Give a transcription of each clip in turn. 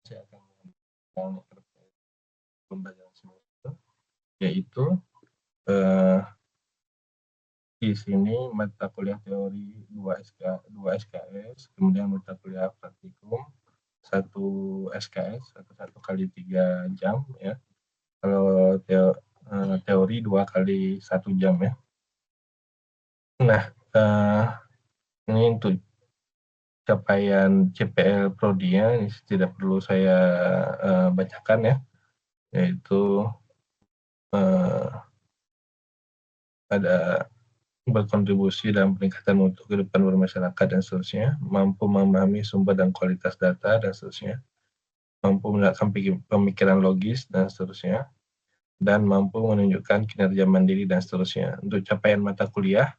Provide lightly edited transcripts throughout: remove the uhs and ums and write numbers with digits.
saya akan mengajarkan pembelajaran semester, yaitu di sini mata kuliah teori 2 SKS, kemudian mata kuliah praktikum 1 SKS atau 1 kali 3 jam ya. Kalau teori 2 kali 1 jam ya. Nah, ini untuk capaian CPL Prodi-nya ini tidak perlu saya bacakan ya, yaitu ada berkontribusi dalam peningkatan mutu kehidupan bermasyarakat dan seterusnya, mampu memahami sumber dan kualitas data dan seterusnya, mampu melakukan pemikiran logis dan seterusnya, dan mampu menunjukkan kinerja mandiri dan seterusnya. Untuk capaian mata kuliah,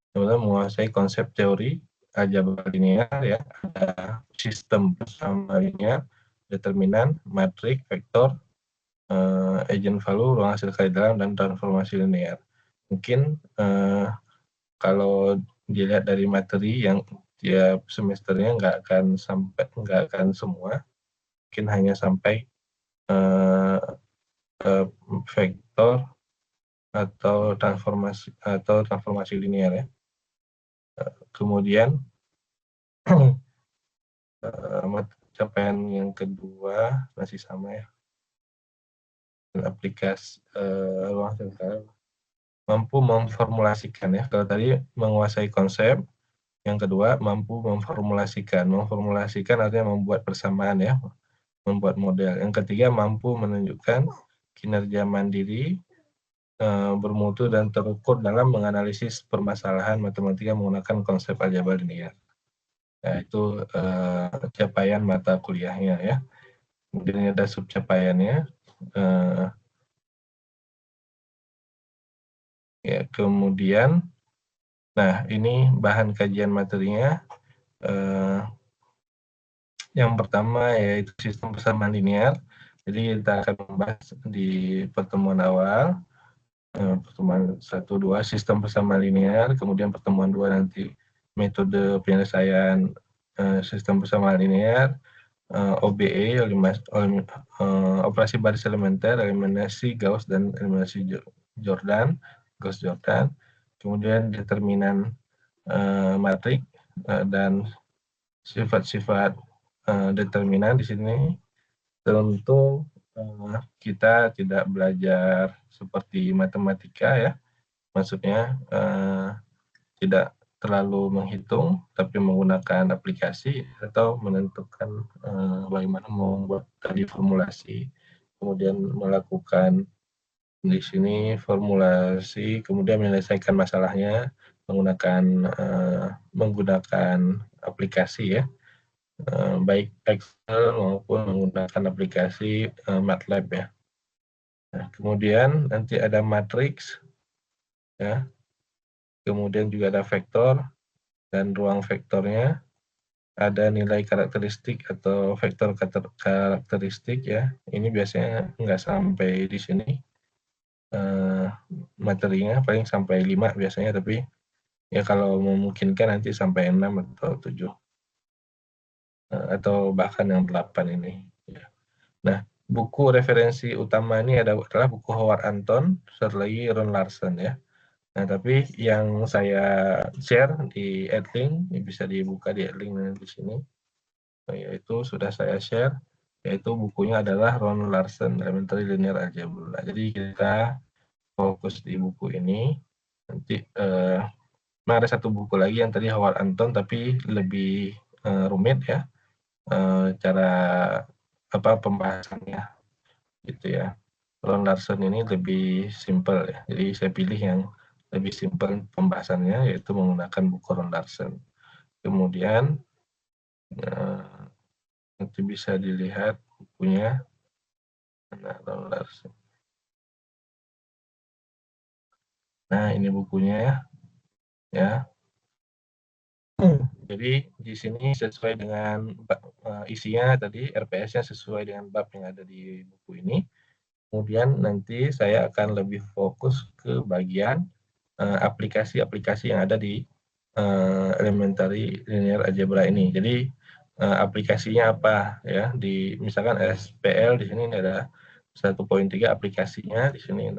teman-teman menguasai konsep teori aljabar linear ya, ada sistem bersama linear, determinan, matrik, vektor, agent value, ruang hasil kali dalam, dan transformasi linear. Mungkin kalau dilihat dari materi yang tiap semesternya nggak akan semua, mungkin hanya sampai vektor atau transformasi linear ya. Kemudian capaian yang kedua masih sama ya, aplikasi ruang hasil mampu memformulasikan ya. Kalau tadi menguasai konsep, yang kedua mampu memformulasikan. Memformulasikan artinya membuat persamaan ya, membuat model. Yang ketiga mampu menunjukkan kinerja mandiri, bermutu dan terukur dalam menganalisis permasalahan matematika menggunakan konsep aljabar linear. Nah, itu capaian mata kuliahnya ya. Kemudian ada subcapaiannya. Ya, kemudian, nah ini bahan kajian materinya. Yang pertama yaitu sistem persamaan linear. Jadi kita akan membahas di pertemuan awal. Pertemuan 1-2 sistem persamaan linear, kemudian pertemuan 2 nanti metode penyelesaian sistem persamaan linear, OBE, operasi baris elementer, eliminasi Gauss dan eliminasi Gauss-Jordan, kemudian determinan matrik dan sifat-sifat determinan. Di sini tentu kita tidak belajar seperti matematika ya, maksudnya tidak terlalu menghitung, tapi menggunakan aplikasi atau menentukan bagaimana membuat tadi formulasi, kemudian melakukan di sini formulasi, kemudian menyelesaikan masalahnya menggunakan aplikasi ya, baik Excel maupun menggunakan aplikasi MATLAB ya. Nah, kemudian nanti ada matriks ya, kemudian juga ada vektor dan ruang vektornya, ada nilai karakteristik atau vektor karakteristik ya. Ini biasanya nggak sampai di sini materinya, paling sampai 5 biasanya, tapi ya kalau memungkinkan nanti sampai 6 atau 7 atau bahkan yang 8 ini ya. Nah, buku referensi utama ini adalah buku Howard Anton, serta lagi Ron Larson ya. Nah, tapi yang saya share di Edlink, bisa dibuka di Edlink di sini, yaitu sudah saya share, yaitu bukunya adalah Ron Larson, Elementary Linear Algebra. Jadi kita fokus di buku ini. Nanti ada satu buku lagi yang tadi Howard Anton, tapi lebih rumit ya, cara pembahasannya gitu ya. Ron Larson ini lebih simple ya, jadi saya pilih yang lebih simple pembahasannya, yaitu menggunakan buku Ron Larson. Kemudian nanti bisa dilihat bukunya. Nah, Ron Larson. Nah, ini bukunya ya. Jadi di sini sesuai dengan isinya tadi, RPS-nya sesuai dengan bab yang ada di buku ini. Kemudian nanti saya akan lebih fokus ke bagian aplikasi-aplikasi yang ada di elementary linear algebra ini. Jadi aplikasinya apa ya, misalkan SPL di sini ada 1.3 aplikasinya di sini.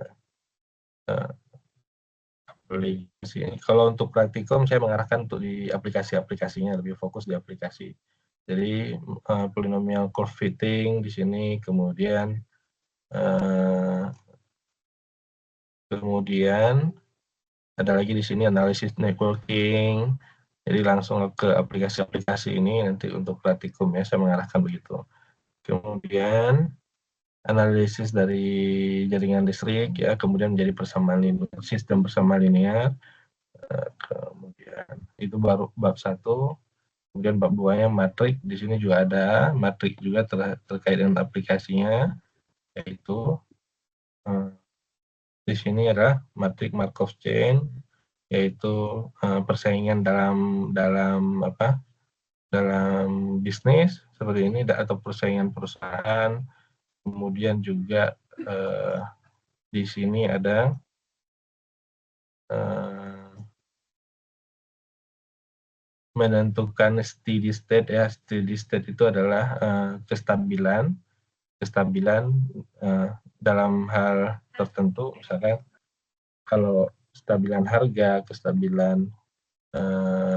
Aplikasi. Kalau untuk praktikum saya mengarahkan untuk di aplikasi-aplikasinya, lebih fokus di aplikasi. Jadi polynomial curve fitting di sini, kemudian ada lagi di sini analisis networking. Jadi langsung ke aplikasi-aplikasi ini nanti untuk praktikum ya, saya mengarahkan begitu. Kemudian analisis dari jaringan listrik ya, kemudian menjadi sistem persamaan linear. Kemudian itu baru bab 1. Kemudian bab 2-nya matrik. Di sini juga ada matrik juga terkait dengan aplikasinya, yaitu di sini adalah matrik Markov chain, yaitu persaingan dalam bisnis seperti ini, atau persaingan perusahaan. Kemudian juga di sini ada menentukan steady state ya. Steady state itu adalah kestabilan dalam hal tertentu, misalkan kalau kestabilan harga, kestabilan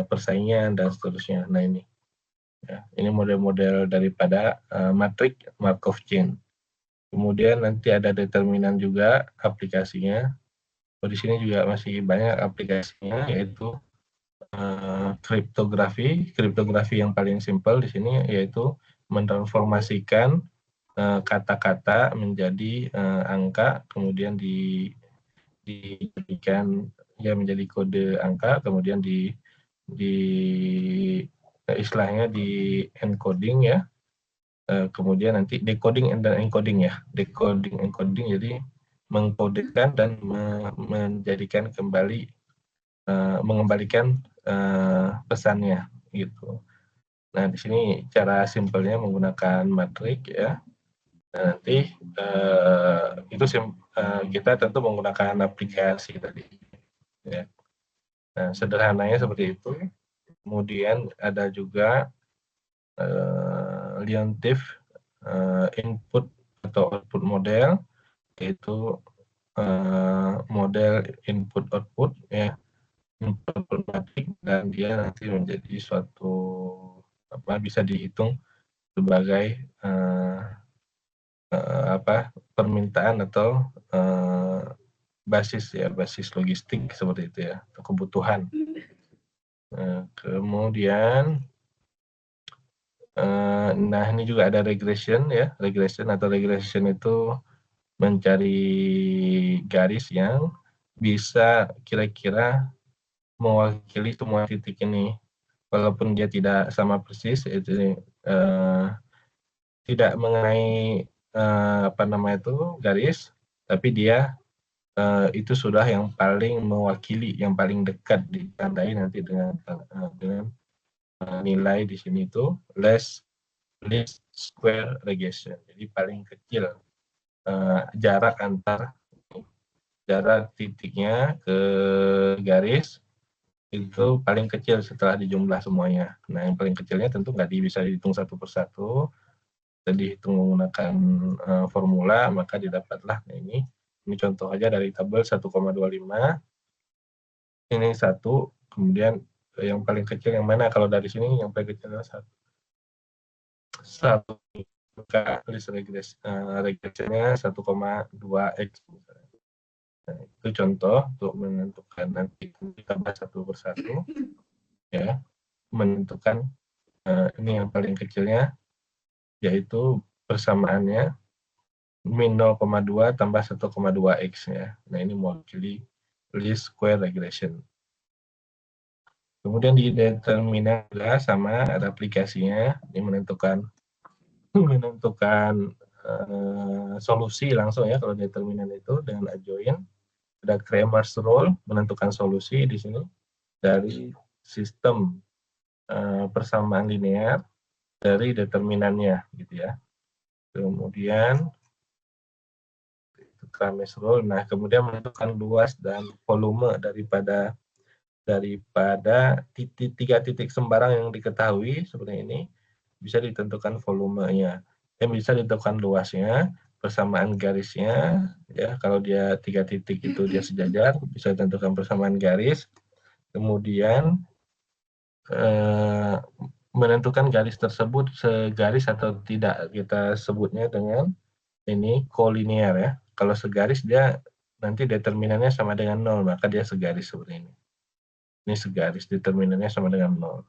persaingan dan seterusnya. Nah ini model-model daripada matrik Markov chain. Kemudian nanti ada determinan juga aplikasinya. Di sini juga masih banyak aplikasinya, yaitu kriptografi. Kriptografi yang paling simpel di sini yaitu mentransformasikan kata-kata menjadi angka, kemudian dijadikan ya menjadi kode angka, kemudian istilahnya di encoding ya, kemudian nanti decoding dan encoding ya, decoding encoding, jadi mengkodekan dan menjadikan kembali mengembalikan pesannya gitu. Nah di sini cara simpelnya menggunakan matrik ya. Nah, nanti itu kita tentu menggunakan aplikasi tadi ya. Nah sederhananya seperti itu. Kemudian ada juga Leontief input atau output model, yaitu model input output ya, input matrik, dan dia nanti menjadi suatu bisa dihitung sebagai permintaan atau basis logistik seperti itu ya, atau kebutuhan. Kemudian nah ini juga ada regression ya. Regression itu mencari garis yang bisa kira-kira mewakili semua titik ini, walaupun dia tidak sama persis, itu tidak mengenai garis, tapi dia itu sudah yang paling mewakili, yang paling dekat, ditandai nanti dengan nilai di sini itu least square regression. Jadi paling kecil jarak titiknya ke garis itu paling kecil setelah dijumlah semuanya. Nah yang paling kecilnya tentu nggak bisa dihitung satu persatu, dihitung menggunakan formula, maka didapatlah ini contoh aja dari tabel 1,25. Ini 1, kemudian yang paling kecil yang mana? Kalau dari sini yang paling kecil adalah 1, maka list regresinya 1,2x. Nah, itu contoh untuk menentukan, nanti kita bahas satu persatu ya, menentukan ini yang paling kecilnya, yaitu persamaannya min 0,2 tambah 1,2x ya. Nah ini mewakili least square regression. Kemudian di determinan juga sama, ada aplikasinya, ini menentukan solusi langsung ya. Kalau determinan itu dengan adjoint, ada Cramer's rule, menentukan solusi di sini dari sistem persamaan linear dari determinannya gitu ya. Kemudian Cramer's rule. Nah, kemudian menentukan luas dan volume daripada tiga titik sembarang yang diketahui seperti ini. bisa ditentukan volumenya, dan bisa ditentukan luasnya, persamaan garisnya, ya kalau dia 3 titik itu dia sejajar, bisa ditentukan persamaan garis, kemudian menentukan garis tersebut segaris atau tidak, kita sebutnya dengan ini kolinier ya. Kalau segaris dia nanti determinannya sama dengan 0, maka dia segaris seperti ini. Ini segaris, determinannya sama dengan 0.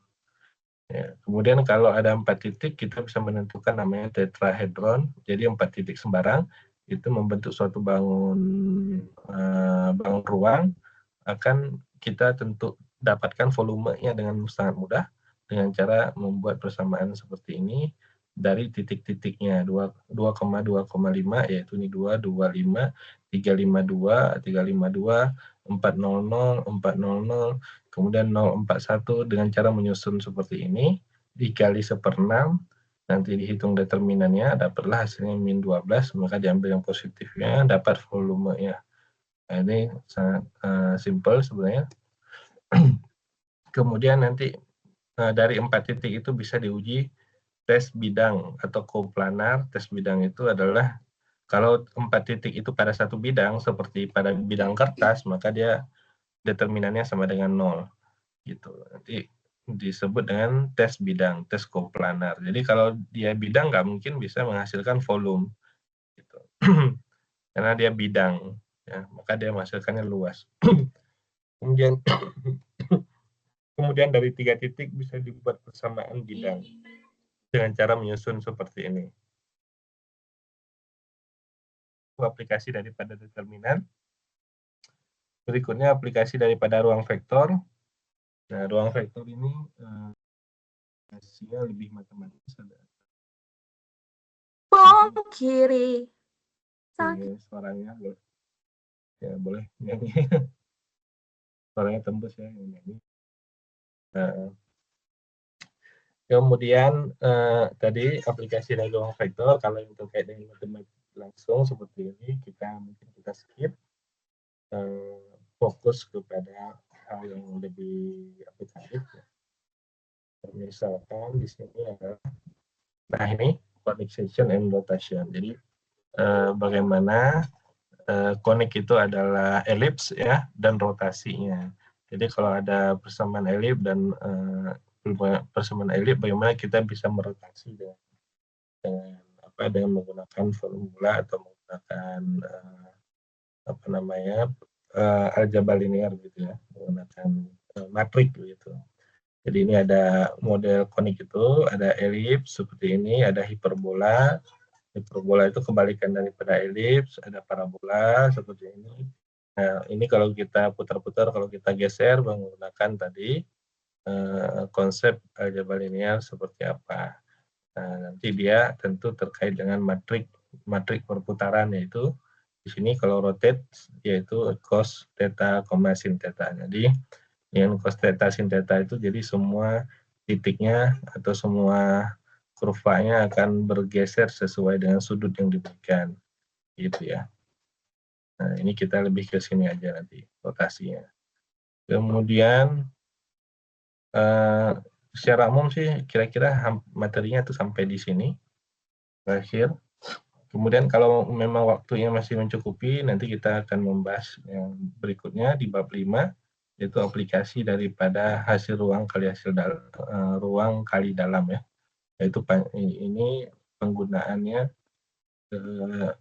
Ya. Kemudian kalau ada 4 titik, kita bisa menentukan namanya tetrahedron. Jadi 4 titik sembarang itu membentuk suatu bangun ruang, akan kita tentu dapatkan volumenya dengan sangat mudah dengan cara membuat persamaan seperti ini dari titik-titiknya 2,2,5, yaitu ini 2, 25, 352, 352, 400, 400, kemudian 041 dengan cara menyusun seperti ini, dikali 1/6, nanti dihitung determinannya, dapatlah hasilnya min 12, maka diambil yang positifnya, dapat volumenya. Nah, ini sangat simpel sebenarnya. Kemudian nanti dari 4 titik itu bisa diuji tes bidang atau koplanar. Tes bidang itu adalah kalau 4 titik itu pada satu bidang, seperti pada bidang kertas, maka dia determinannya sama dengan 0. Gitu. Nanti disebut dengan tes bidang, tes koplanar. Jadi kalau dia bidang nggak mungkin bisa menghasilkan volume. Gitu. Karena dia bidang, ya, maka dia menghasilkannya luas. Kemudian dari 3 titik bisa dibuat persamaan bidang dengan cara menyusun seperti ini. Itu aplikasi daripada determinan. Berikutnya aplikasi daripada ruang vektor. Nah, ruang vektor ini hasilnya lebih matematis. Bong kiri. Ini suaranya boleh. Ya, boleh nyanyi. Suaranya tembus ya nyanyi. Nah, kemudian tadi aplikasi dari ruang vektor, kalau yang terkait dengan matematik langsung seperti ini, mungkin kita skip, fokus kepada hal yang lebih aplikatif. Ya. Misalkan di sini adalah, nah ini connexation and rotation. Jadi bagaimana konik itu adalah elips ya, dan rotasinya. Jadi kalau ada persamaan elips dan persamaan elips, bagaimana kita bisa merotasi dengan menggunakan formula atau menggunakan aljabar linear gitu ya, menggunakan matrik gitu. Jadi ini ada model konik itu, ada elips seperti ini, ada hiperbola. Hiperbola itu kebalikan daripada elips, ada parabola seperti ini. Nah, ini kalau kita putar-putar, kalau kita geser menggunakan tadi konsep aljabar linear seperti apa. Nah, nanti dia tentu terkait dengan matrik perputaran, yaitu di sini kalau rotate yaitu cos theta, sin theta. Jadi dengan cos theta sin theta itu jadi semua titiknya atau semua kurvanya akan bergeser sesuai dengan sudut yang diberikan, gitu ya. Nah, ini kita lebih ke sini aja nanti rotasinya. Kemudian secara umum sih kira-kira materinya itu sampai di sini terakhir. Kemudian kalau memang waktunya masih mencukupi, nanti kita akan membahas yang berikutnya di bab 5, yaitu aplikasi daripada hasil ruang kali ruang kali dalam ya. Yaitu ini penggunaannya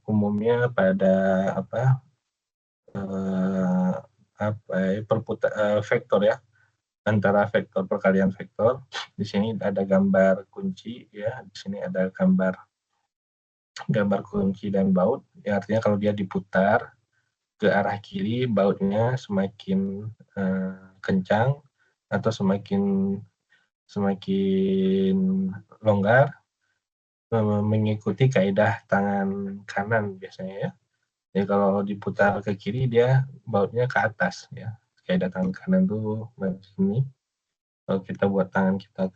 umumnya pada vektor ya, antara vektor perkalian vektor. Di sini ada gambar kunci ya, di sini ada gambar kunci dan baut. Ya, artinya kalau dia diputar ke arah kiri, bautnya semakin kencang atau semakin longgar, mengikuti kaidah tangan kanan biasanya ya. Jadi kalau diputar ke kiri, dia bautnya ke atas ya. Kaidah tangan kanan tuh begini. Kalau kita buat tangan kita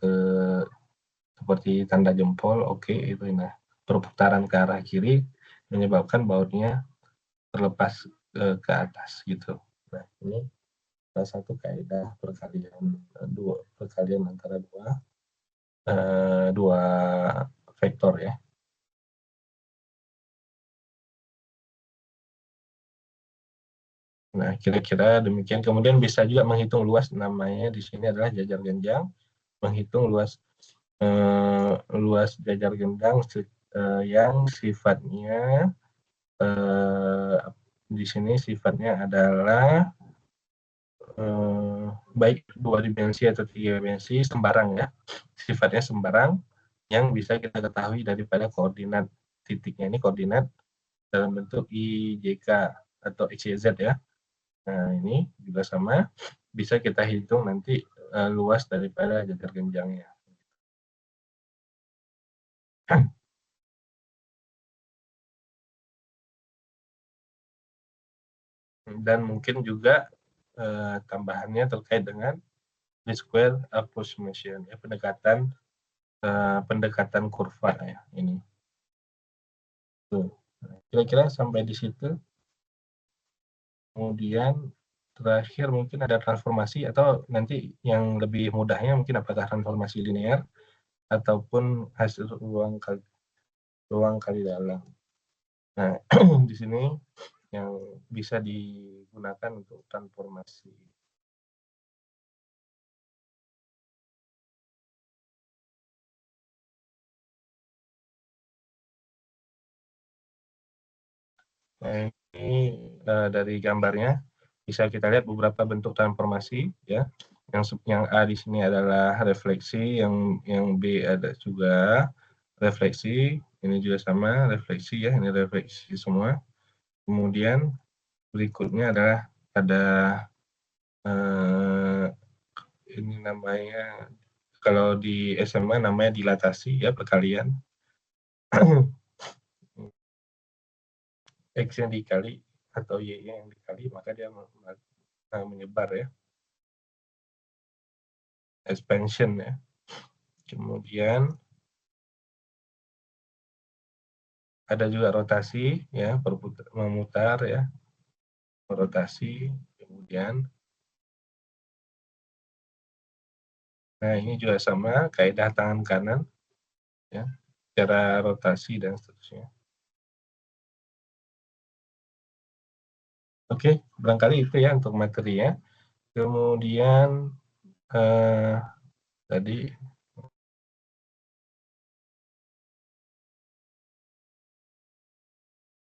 seperti tanda jempol, oke, itu nah perputaran ke arah kiri menyebabkan bautnya terlepas ke atas gitu. Nah, ini salah satu kaidah perkalian antara dua dua vektor ya. Nah, kira-kira demikian. Kemudian bisa juga menghitung luas, namanya di sini adalah jajar genjang, menghitung luas jajar genjang yang sifatnya di sini sifatnya adalah baik 2 dimensi atau 3 dimensi sembarang ya, sifatnya sembarang yang bisa kita ketahui daripada koordinat titiknya, ini koordinat dalam bentuk I, J, K atau X, Y, Z ya. Nah, ini juga sama, bisa kita hitung nanti luas daripada jajar genjangnya. Dan mungkin juga tambahannya terkait dengan least square approximation, ya, pendekatan kurva ya ini. Tuh. Kira-kira sampai di situ. Kemudian terakhir mungkin ada transformasi, atau nanti yang lebih mudahnya mungkin apakah transformasi linear ataupun hasil ruang kali dalam. Nah, di sini yang bisa digunakan untuk transformasi. Nah, ini dari gambarnya bisa kita lihat beberapa bentuk transformasi ya. Yang A di sini adalah refleksi, yang B ada juga refleksi, ini juga sama refleksi ya, ini refleksi semua. Kemudian berikutnya adalah ada ini namanya, kalau di SMA namanya dilatasi ya, perkalian. X yang dikali atau Y yang dikali, maka dia menyebar ya. Expansion ya. Kemudian ada juga rotasi ya, memutar ya, rotasi. Kemudian nah ini juga sama, kaidah tangan kanan ya, cara rotasi dan seterusnya. Oke, barangkali itu ya untuk materinya. Kemudian tadi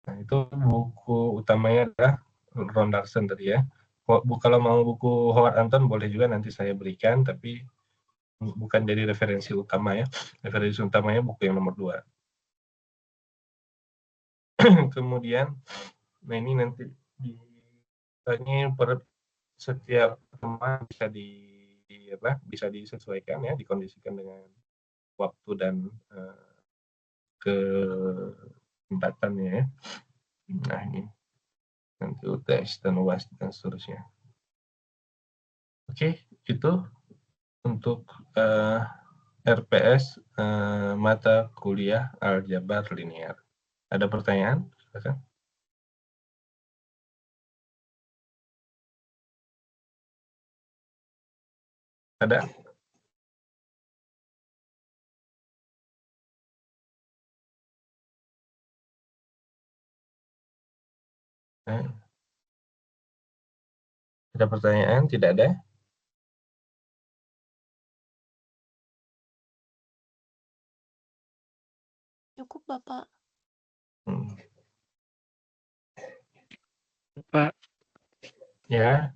nah, itu buku utamanya adalah Ron Larson tadi ya. Kalau mau buku Howard Anton boleh juga nanti saya berikan, tapi bukan jadi referensi utama ya. Referensi utamanya buku yang nomor 2. Kemudian, nah ini nanti ini per setiap teman bisa disesuaikan ya, dikondisikan dengan waktu dan kesempatannya ya. Nah ini nanti UTS dan UAS dan seterusnya. Oke, itu untuk RPS mata kuliah aljabar linear. Ada pertanyaan? Silakan. Ada? Ada pertanyaan? Tidak ada? Cukup, Bapak. Pak. Ya.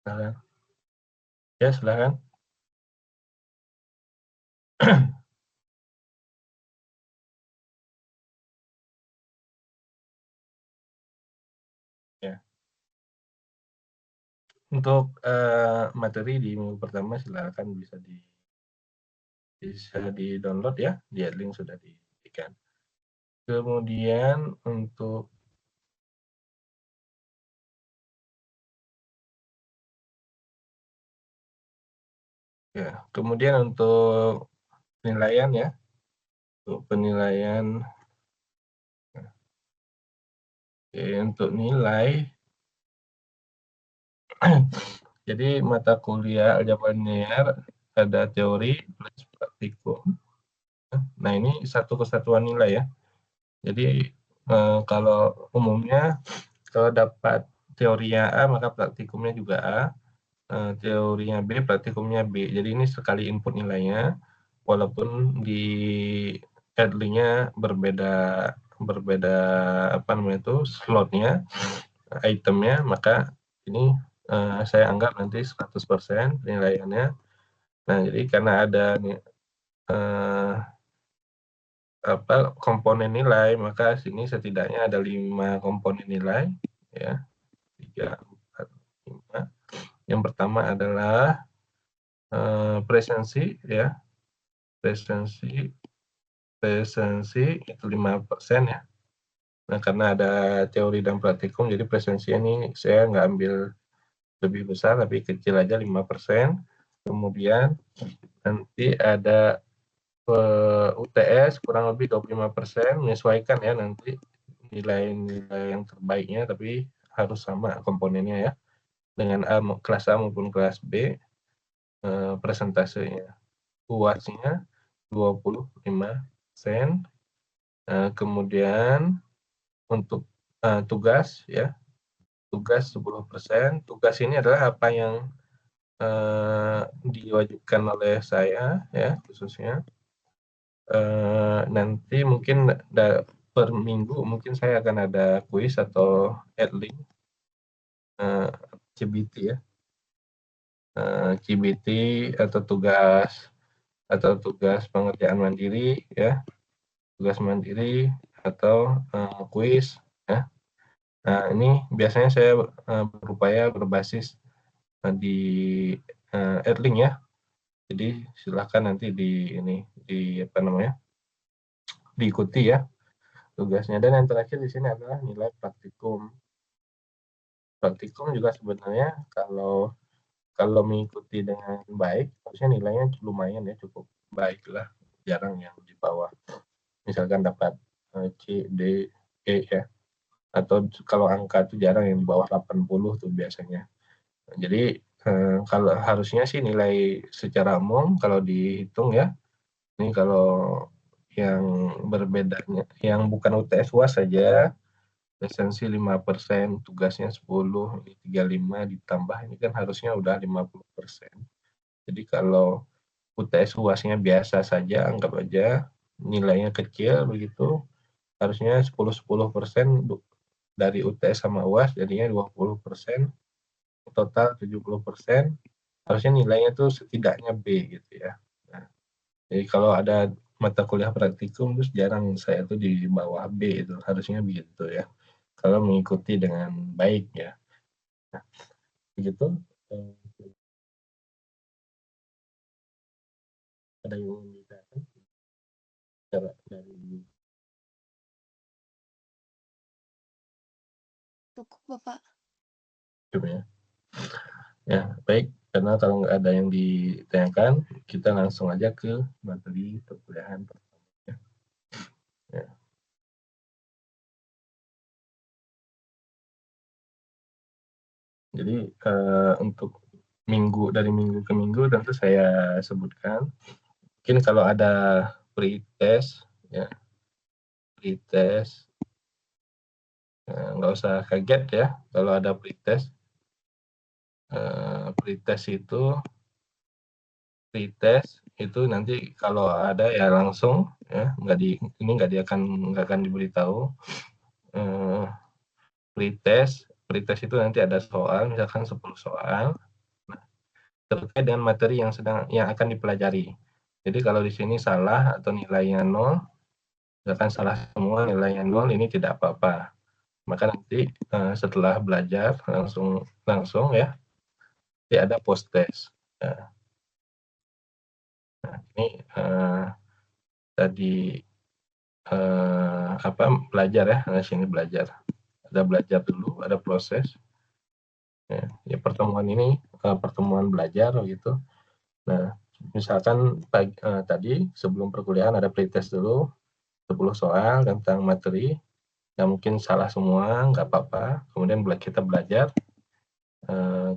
Silakan. Ya, silakan. Ya. Untuk materi di minggu pertama silakan bisa di-download ya, di link sudah diberikan. Kemudian untuk penilaian ya, untuk penilaian untuk nilai. Jadi mata kuliah aljabar linear ada teori plus praktikum. Nah, ini satu kesatuan nilai ya. Jadi kalau umumnya kalau dapat teorinya A maka praktikumnya juga A, teorinya B praktikumnya B. Jadi ini sekali input nilainya, walaupun di Edley-nya berbeda apa namanya itu slotnya, itemnya, maka ini saya anggap nanti 100% penilaiannya. Nah, jadi karena ada komponen nilai, maka sini setidaknya ada 5 komponen nilai ya. 3, 4, 5. Yang pertama adalah presensi ya. Presensi itu 5% ya. Nah, karena ada teori dan praktikum, jadi presensi ini saya nggak ambil lebih besar, tapi kecil aja 5%. Kemudian nanti ada UTS kurang lebih 25%, menyesuaikan ya nanti nilai-nilai yang terbaiknya, tapi harus sama komponennya ya, dengan kelas A maupun kelas B. Presentasenya, UAS-nya 25%. Kemudian untuk tugas ya, tugas 10%. Tugas ini adalah apa yang diwajibkan oleh saya ya, khususnya. Nanti mungkin per minggu mungkin saya akan ada kuis atau Edley, CBT ya, CBT atau tugas pengerjaan mandiri ya, tugas mandiri atau kuis ya. Nah, ini biasanya saya berupaya berbasis di Edling ya. Jadi silakan nanti di apa namanya, diikuti ya tugasnya. Dan yang terakhir di sini adalah nilai praktikum. Praktikum juga sebenarnya kalau mengikuti dengan baik, harusnya nilainya lumayan ya, cukup baik lah, jarang yang di bawah. Misalkan dapat C, D, E ya. Atau kalau angka itu jarang yang di bawah 80 tuh biasanya. Jadi kalau harusnya sih nilai secara umum kalau dihitung ya, ini kalau yang berbedanya, yang bukan UTS UAS saja, presensi 5%, tugasnya 10, ini 35 ditambah, ini kan harusnya udah 50%. Jadi kalau UTS UAS-nya biasa saja, anggap aja nilainya kecil begitu, harusnya 10% dari UTS sama UAS, jadinya 20%, total 70%, harusnya nilainya tuh setidaknya B gitu ya. Nah, jadi kalau ada mata kuliah praktikum terus jarang saya tuh di bawah B itu, harusnya begitu ya. Kalau mengikuti dengan baik ya. Nah, begitu. Ada yang ingin ditanyakan dari Cukup, Bapak. ya. Ya, baik. Karena kalau nggak ada yang ditanyakan, kita langsung aja ke materi perkuliahan pertama. Ya. Jadi untuk dari minggu ke minggu tentu saya sebutkan. Mungkin kalau ada pretest ya, pretest nggak usah kaget ya kalau ada pretest. Pretest itu nanti kalau ada ya langsung ya, nggak akan diberitahu. Pretest itu nanti ada soal, misalkan 10 soal terkait dengan materi yang akan dipelajari. Jadi kalau di sini salah atau nilainya 0, misalkan salah semua nilainya 0, ini tidak apa-apa. Maka nanti setelah belajar langsung ya, nanti ada post test. Nah, ini tadi belajar ya, di sini belajar. Ada belajar dulu, ada proses. Ya pertemuan ini pertemuan belajar gitu. Nah, misalkan tadi sebelum perkuliahan ada pretest dulu 10 soal tentang materi yang mungkin salah semua, nggak apa-apa. Kemudian kita belajar.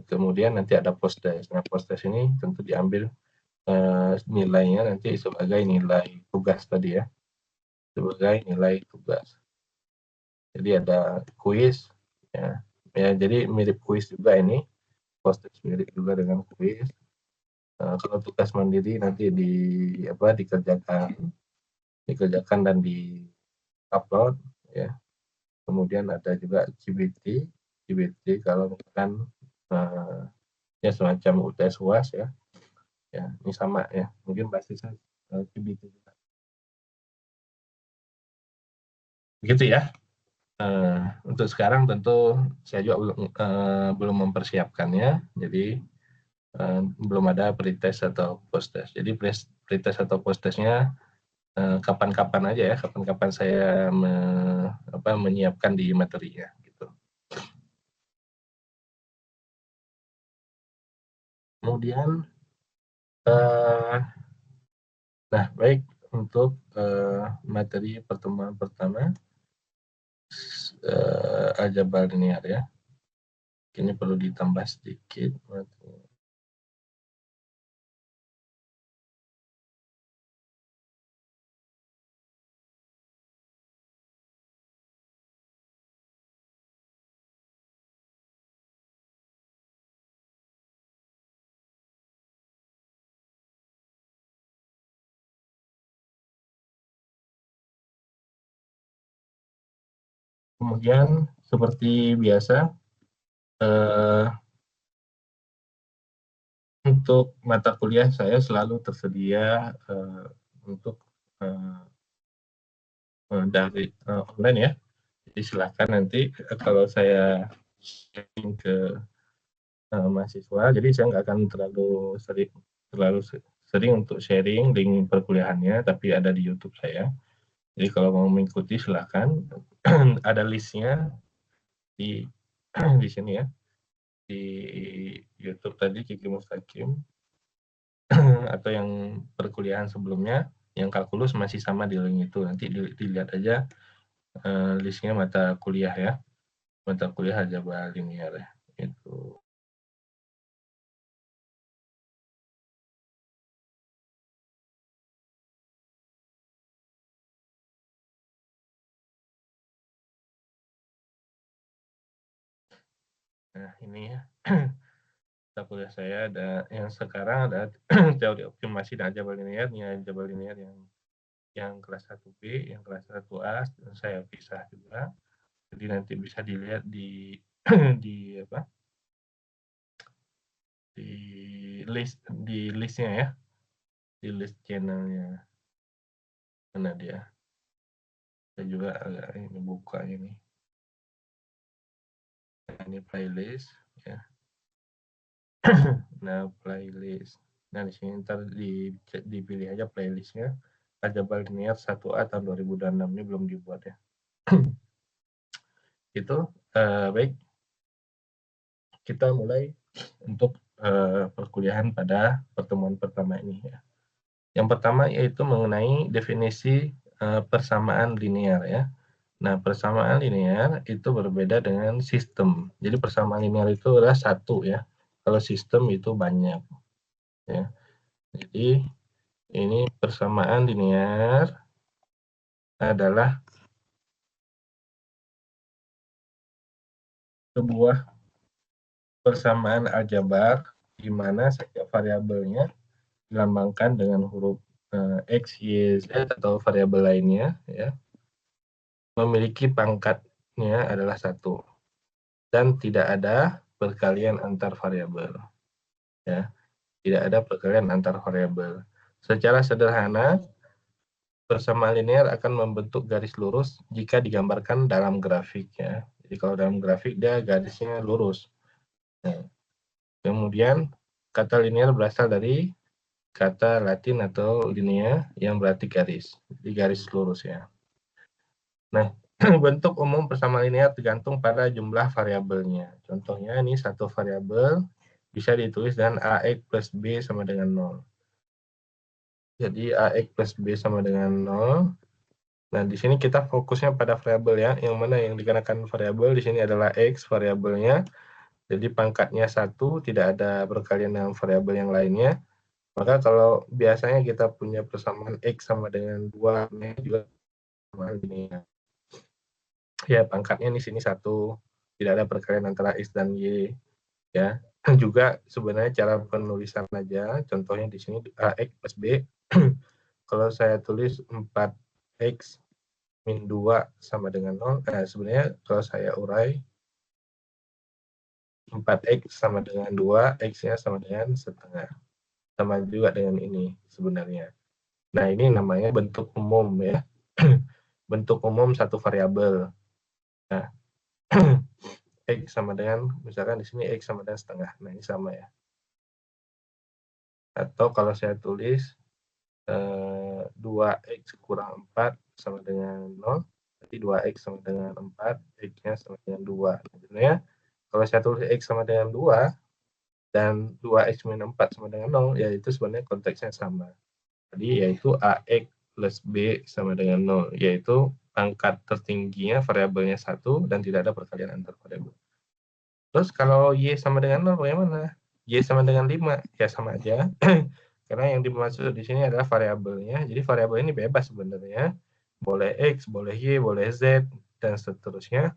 Kemudian nanti ada post test. Nah, post test ini tentu diambil nilainya nanti sebagai nilai tugas tadi ya, sebagai nilai tugas. Jadi ada kuis ya, jadi mirip kuis juga ini, postage mirip juga dengan kuis. Kalau tugas mandiri nanti dikerjakan dan di upload ya. Kemudian ada juga GBT kalau misalkan ya semacam UTS UAS ya. Ya, ini sama ya, mungkin basisnya GBT juga. Begitu ya. Untuk sekarang tentu saya juga belum mempersiapkannya, jadi belum ada pretest atau post-test. Jadi pretest atau post-testnya kapan-kapan aja ya, kapan-kapan saya menyiapkan di materinya gitu. Kemudian nah baik, untuk materi pertemuan pertama aljabar linear ya, ini perlu ditambah sedikit. Kemudian seperti biasa untuk mata kuliah saya selalu tersedia untuk dari online ya. Jadi silakan nanti kalau saya sharing ke mahasiswa, jadi saya nggak akan terlalu sering untuk sharing link perkuliahannya, tapi ada di YouTube saya. Jadi kalau mau mengikuti silakan. Ada listnya di di sini ya, di YouTube tadi Kiki Mustaqim. Atau yang perkuliahan sebelumnya, yang kalkulus masih sama di link itu. Nanti dilihat aja listnya mata kuliah ya, mata kuliah aljabar linear ya. Itu. Nah ini ya, mata kuliah saya ada yang sekarang ada teori optimasi dan aljabar linear, aljabar linear yang kelas 1B, yang kelas 1A, dan saya pisah juga. Jadi nanti bisa dilihat di di listnya ya, di list channelnya. Mana dia? Saya juga agak ini buka ini. Nah, ini playlist ya. Nah, playlist. Nah, di sini ntar dipilih aja playlistnya. Aljabar linear 1A tahun 2006, ini belum dibuat ya. Itu baik. Kita mulai untuk perkuliahan pada pertemuan pertama ini ya. Yang pertama yaitu mengenai definisi persamaan linear ya. Nah, persamaan linear itu berbeda dengan sistem. Jadi persamaan linear itu adalah satu ya. Kalau sistem itu banyak ya. Jadi ini persamaan linear adalah sebuah persamaan aljabar di mana setiap variabelnya dilambangkan dengan huruf X, Y, Z atau variabel lainnya ya, memiliki pangkatnya adalah 1 dan tidak ada perkalian antar variabel ya, tidak ada perkalian antar variabel. Secara sederhana, persamaan linear akan membentuk garis lurus jika digambarkan dalam grafik ya. Jadi kalau dalam grafik dia garisnya lurus. Nah, kemudian kata linear berasal dari kata Latin atau linea yang berarti garis. Jadi garis lurus ya. Nah, bentuk umum persamaan linear tergantung pada jumlah variabelnya. Contohnya ini satu variabel bisa ditulis dengan AX plus B sama dengan 0. Jadi AX plus B sama dengan 0. Nah, di sini kita fokusnya pada variabel ya. Yang mana yang dikenakan variabel di sini adalah X variabelnya. Jadi pangkatnya 1, tidak ada perkalian dengan variabel yang lainnya. Maka kalau biasanya kita punya persamaan X sama dengan 2, ini juga persamaan linear. Ya, pangkatnya di sini 1, tidak ada perkalian antara X dan Y. Ya, juga sebenarnya cara penulisan aja, contohnya di sini AX plus B. Kalau saya tulis 4X min 2 sama dengan 0, sebenarnya kalau saya urai 4X sama dengan 2, X-nya sama dengan setengah. Sama juga dengan ini sebenarnya. Nah, ini namanya bentuk umum ya. Bentuk umum satu variabel. Nah, X sama dengan, misalkan di sini X sama dengan setengah. Nah, ini sama ya. Atau kalau saya tulis 2X kurang 4 sama dengan 0, berarti 2X sama dengan 4, X-nya sama dengan 2. Sebenarnya kalau saya tulis X sama dengan 2, dan 2X min 4 sama dengan 0, ya itu sebenarnya konteksnya sama. Jadi yaitu AX plus B sama dengan 0, yaitu pangkat tertingginya variabelnya 1 dan tidak ada perkalian antar variabel. Terus kalau Y sama dengan 0 bagaimana? Y sama dengan 5, ya sama aja. Karena yang dimaksud di sini adalah variabelnya. Jadi variabel ini bebas sebenarnya. Boleh X, boleh Y, boleh Z, dan seterusnya.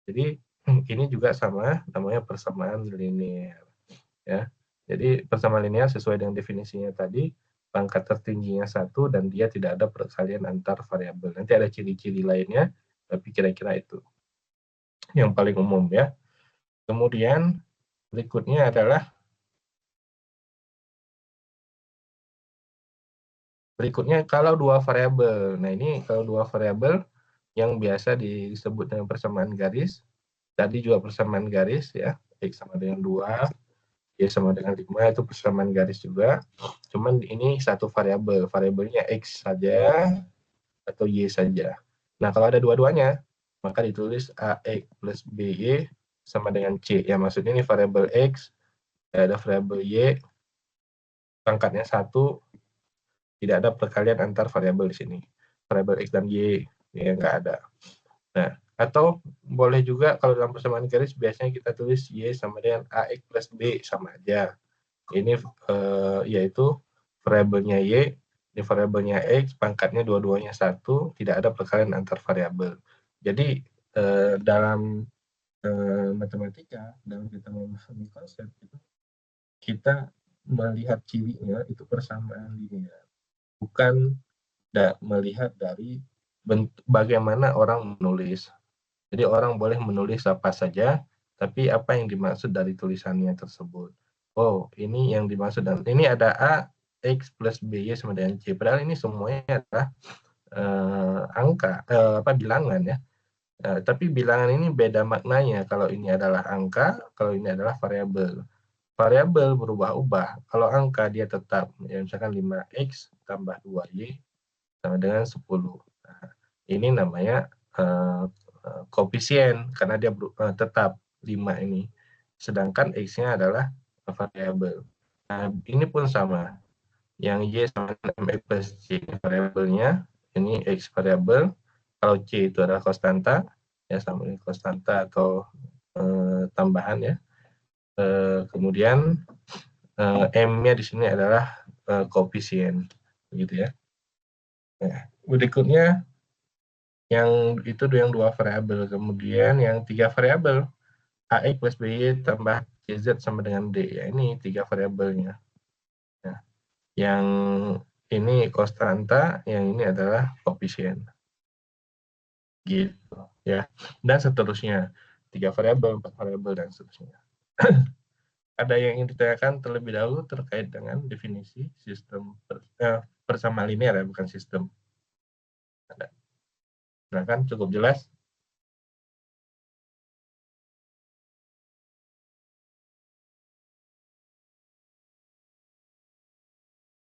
Jadi ini juga sama, namanya persamaan linear. Ya. Jadi persamaan linear sesuai dengan definisinya tadi, pangkat tertingginya 1 dan dia tidak ada perkalian antar variabel. Nanti ada ciri-ciri lainnya, tapi kira-kira itu yang paling umum ya. Kemudian berikutnya adalah kalau dua variabel. Nah, ini kalau dua variabel yang biasa disebut dengan persamaan garis. Tadi juga persamaan garis ya, X sama dengan 2, Y sama dengan 5, itu persamaan garis juga. Cuman ini satu variabel, variabelnya X saja atau Y saja. Nah, kalau ada dua-duanya, maka ditulis AX plus BY sama dengan C. Ya, maksudnya ini variabel X, ada variabel Y, pangkatnya 1, tidak ada perkalian antar variabel di sini. Variabel X dan Y, ya nggak ada. Nah, atau boleh juga kalau dalam persamaan garis, biasanya kita tulis Y sama dengan AX plus B, sama aja. Ini yaitu variabelnya Y, ini variabelnya X, pangkatnya dua-duanya 1, tidak ada perkalian antar variabel. Jadi dalam matematika, dalam kita memahami konsep itu, kita melihat cirinya itu persamaan linear, bukan melihat dari bagaimana orang menulis. Jadi orang boleh menulis apa saja, tapi apa yang dimaksud dari tulisannya tersebut. Oh, ini yang dimaksud, dan ini ada A, X plus BY sama dengan C. Padahal ini semuanya adalah angka, bilangan ya. Tapi bilangan ini beda maknanya. Kalau ini adalah angka, kalau ini adalah variabel. Variabel berubah-ubah. Kalau angka dia tetap, ya misalkan 5X tambah 2Y sama dengan 10. Nah, ini namanya koefisien karena dia tetap 5 ini. Sedangkan X-nya adalah variabel. Nah, ini pun sama. Yang Y sama dengan MX plus C variabelnya, ini X variabel. Kalau C itu adalah konstanta, ya sama dengan konstanta atau tambahan ya. Kemudian M-nya di sini adalah koefisien, begitu ya. Nah, berikutnya yang itu yang 2 variabel, kemudian yang 3 variabel, AX plus BY tambah CZ sama dengan D. Ya, ini 3 variabelnya. Nah, yang ini konstanta, yang ini adalah koefisien. Gitu ya. Dan seterusnya. 3 variabel, 4 variabel, dan seterusnya. Ada yang ingin ditanyakan terlebih dahulu terkait dengan definisi sistem persamaan linear ya, bukan sistem. Ada. Silakan, cukup jelas?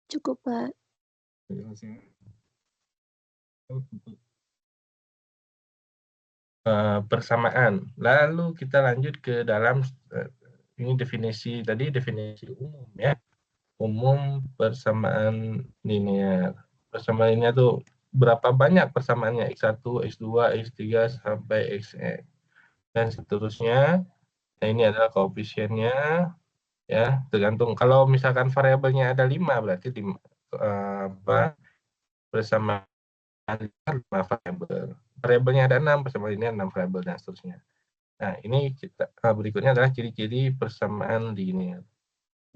Cukup, Pak. Persamaan. Lalu kita lanjut ke dalam ini definisi tadi, definisi umum ya. Umum persamaan linear. Persamaan linear itu berapa banyak persamaannya, X1, X2, X3 sampai Xn dan seterusnya. Nah, ini adalah koefisiennya. Ya, tergantung kalau misalkan variabelnya ada 5 berarti persamaan 5 variabel. Variabelnya ada 6, persamaan linear 6 variabel dan seterusnya. Nah, ini berikutnya adalah ciri-ciri persamaan linear.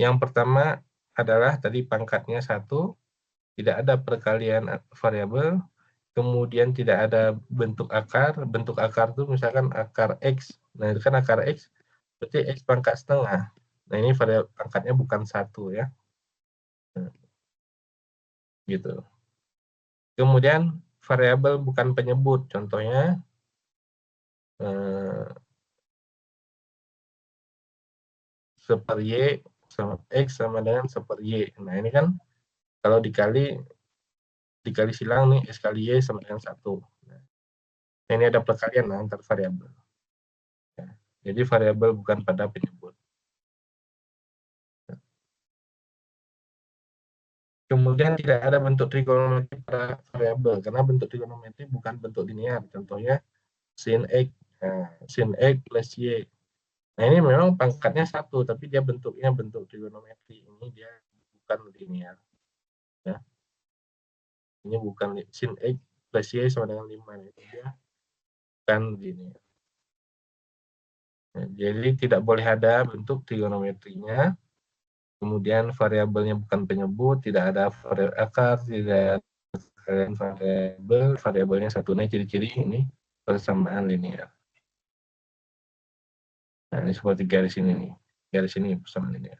Yang pertama adalah tadi pangkatnya 1, tidak ada perkalian variabel, kemudian tidak ada bentuk akar. Bentuk akar itu misalkan akar X. Nah, itu kan akar X, berarti X pangkat setengah. Nah, ini variabel pangkatnya bukan 1 ya. Nah, gitu. Kemudian variabel bukan penyebut, contohnya seper Y sama X sama dengan seper Y. Nah, ini kan kalau dikali silang nih, X kali Y sama dengan 1. Nah, ini ada perkalian antar variabel. Ya. Jadi variabel bukan pada penyebut. Kemudian tidak ada bentuk trigonometri pada variabel, karena bentuk trigonometri bukan bentuk linear. Contohnya sin X, sin X plus Y. Nah, ini memang pangkatnya 1, tapi dia bentuknya bentuk trigonometri. Ini dia bukan linear. Ya. Ini bukan sin X plus Y sama dengan 5. Itu dia bukan linear. Nah, jadi tidak boleh ada bentuk trigonometrinya. Kemudian variabelnya bukan penyebut, tidak ada variabel akar, tidak ada variabelnya 1. Nah, ciri-ciri ini persamaan linear. Nah, ini seperti garis ini nih. Garis ini persamaan linear.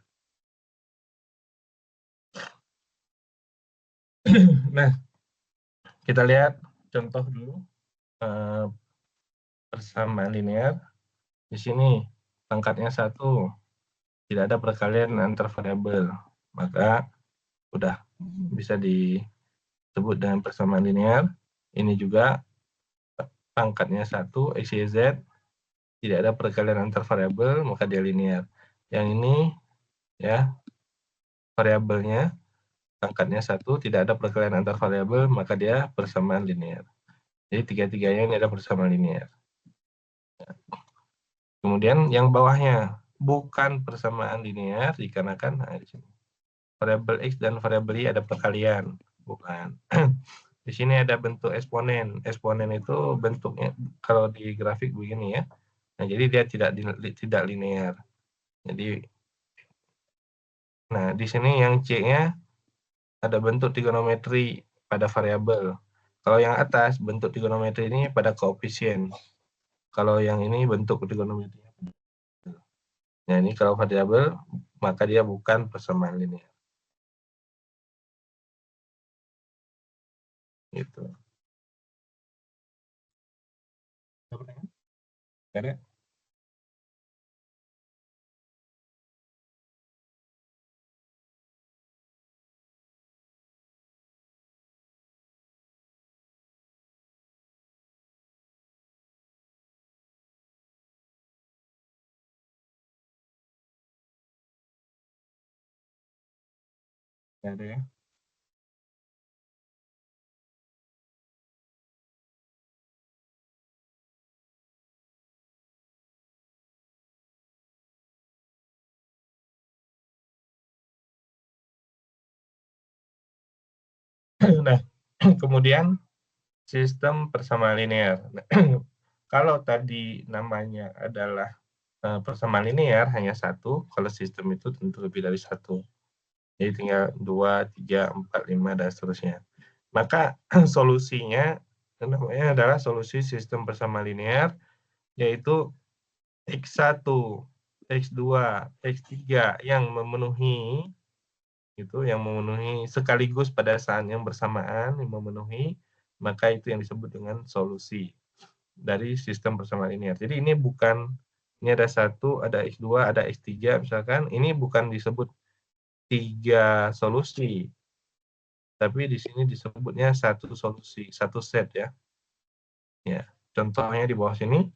Nah, kita lihat contoh dulu persamaan linear. Di sini pangkatnya 1, tidak ada perkalian antar variabel, maka udah bisa disebut dengan persamaan linear. Ini juga pangkatnya 1, X, Y, Z, tidak ada perkalian antar variabel, maka dia linear. Yang ini ya variabelnya pangkatnya 1, tidak ada perkalian antar variabel, maka dia persamaan linear. Jadi tiga-tiganya ini ada persamaan linear. Kemudian yang bawahnya bukan persamaan linear dikarenakan di sini variabel X dan variabel Y ada perkalian, bukan. Di sini ada bentuk eksponen. Eksponen itu bentuknya kalau di grafik begini ya. Nah, jadi dia tidak linear. Jadi nah, di sini yang C-nya ada bentuk trigonometri pada variabel. Kalau yang atas bentuk trigonometri ini pada koefisien. Kalau yang ini bentuk trigonometri. Nah, ini kalau variabel maka dia bukan persamaan linear. Gitu. Ada? Ada ya? Nah, kemudian sistem persamaan linear. Kalau tadi namanya adalah persamaan linear hanya 1, kalau sistem itu tentu lebih dari 1. Jadi tinggal 2, 3, 4, 5, dan seterusnya. Maka solusinya namanya adalah solusi sistem persamaan linear, yaitu X1, X2, X3 yang memenuhi sekaligus pada saat yang bersamaan yang memenuhi, maka itu yang disebut dengan solusi dari sistem persamaan linear. Jadi ini ada 1, ada X2, ada X3 misalkan, ini bukan disebut 3 solusi, tapi di sini disebutnya 1 solusi, 1 set ya. Ya, contohnya di bawah sini.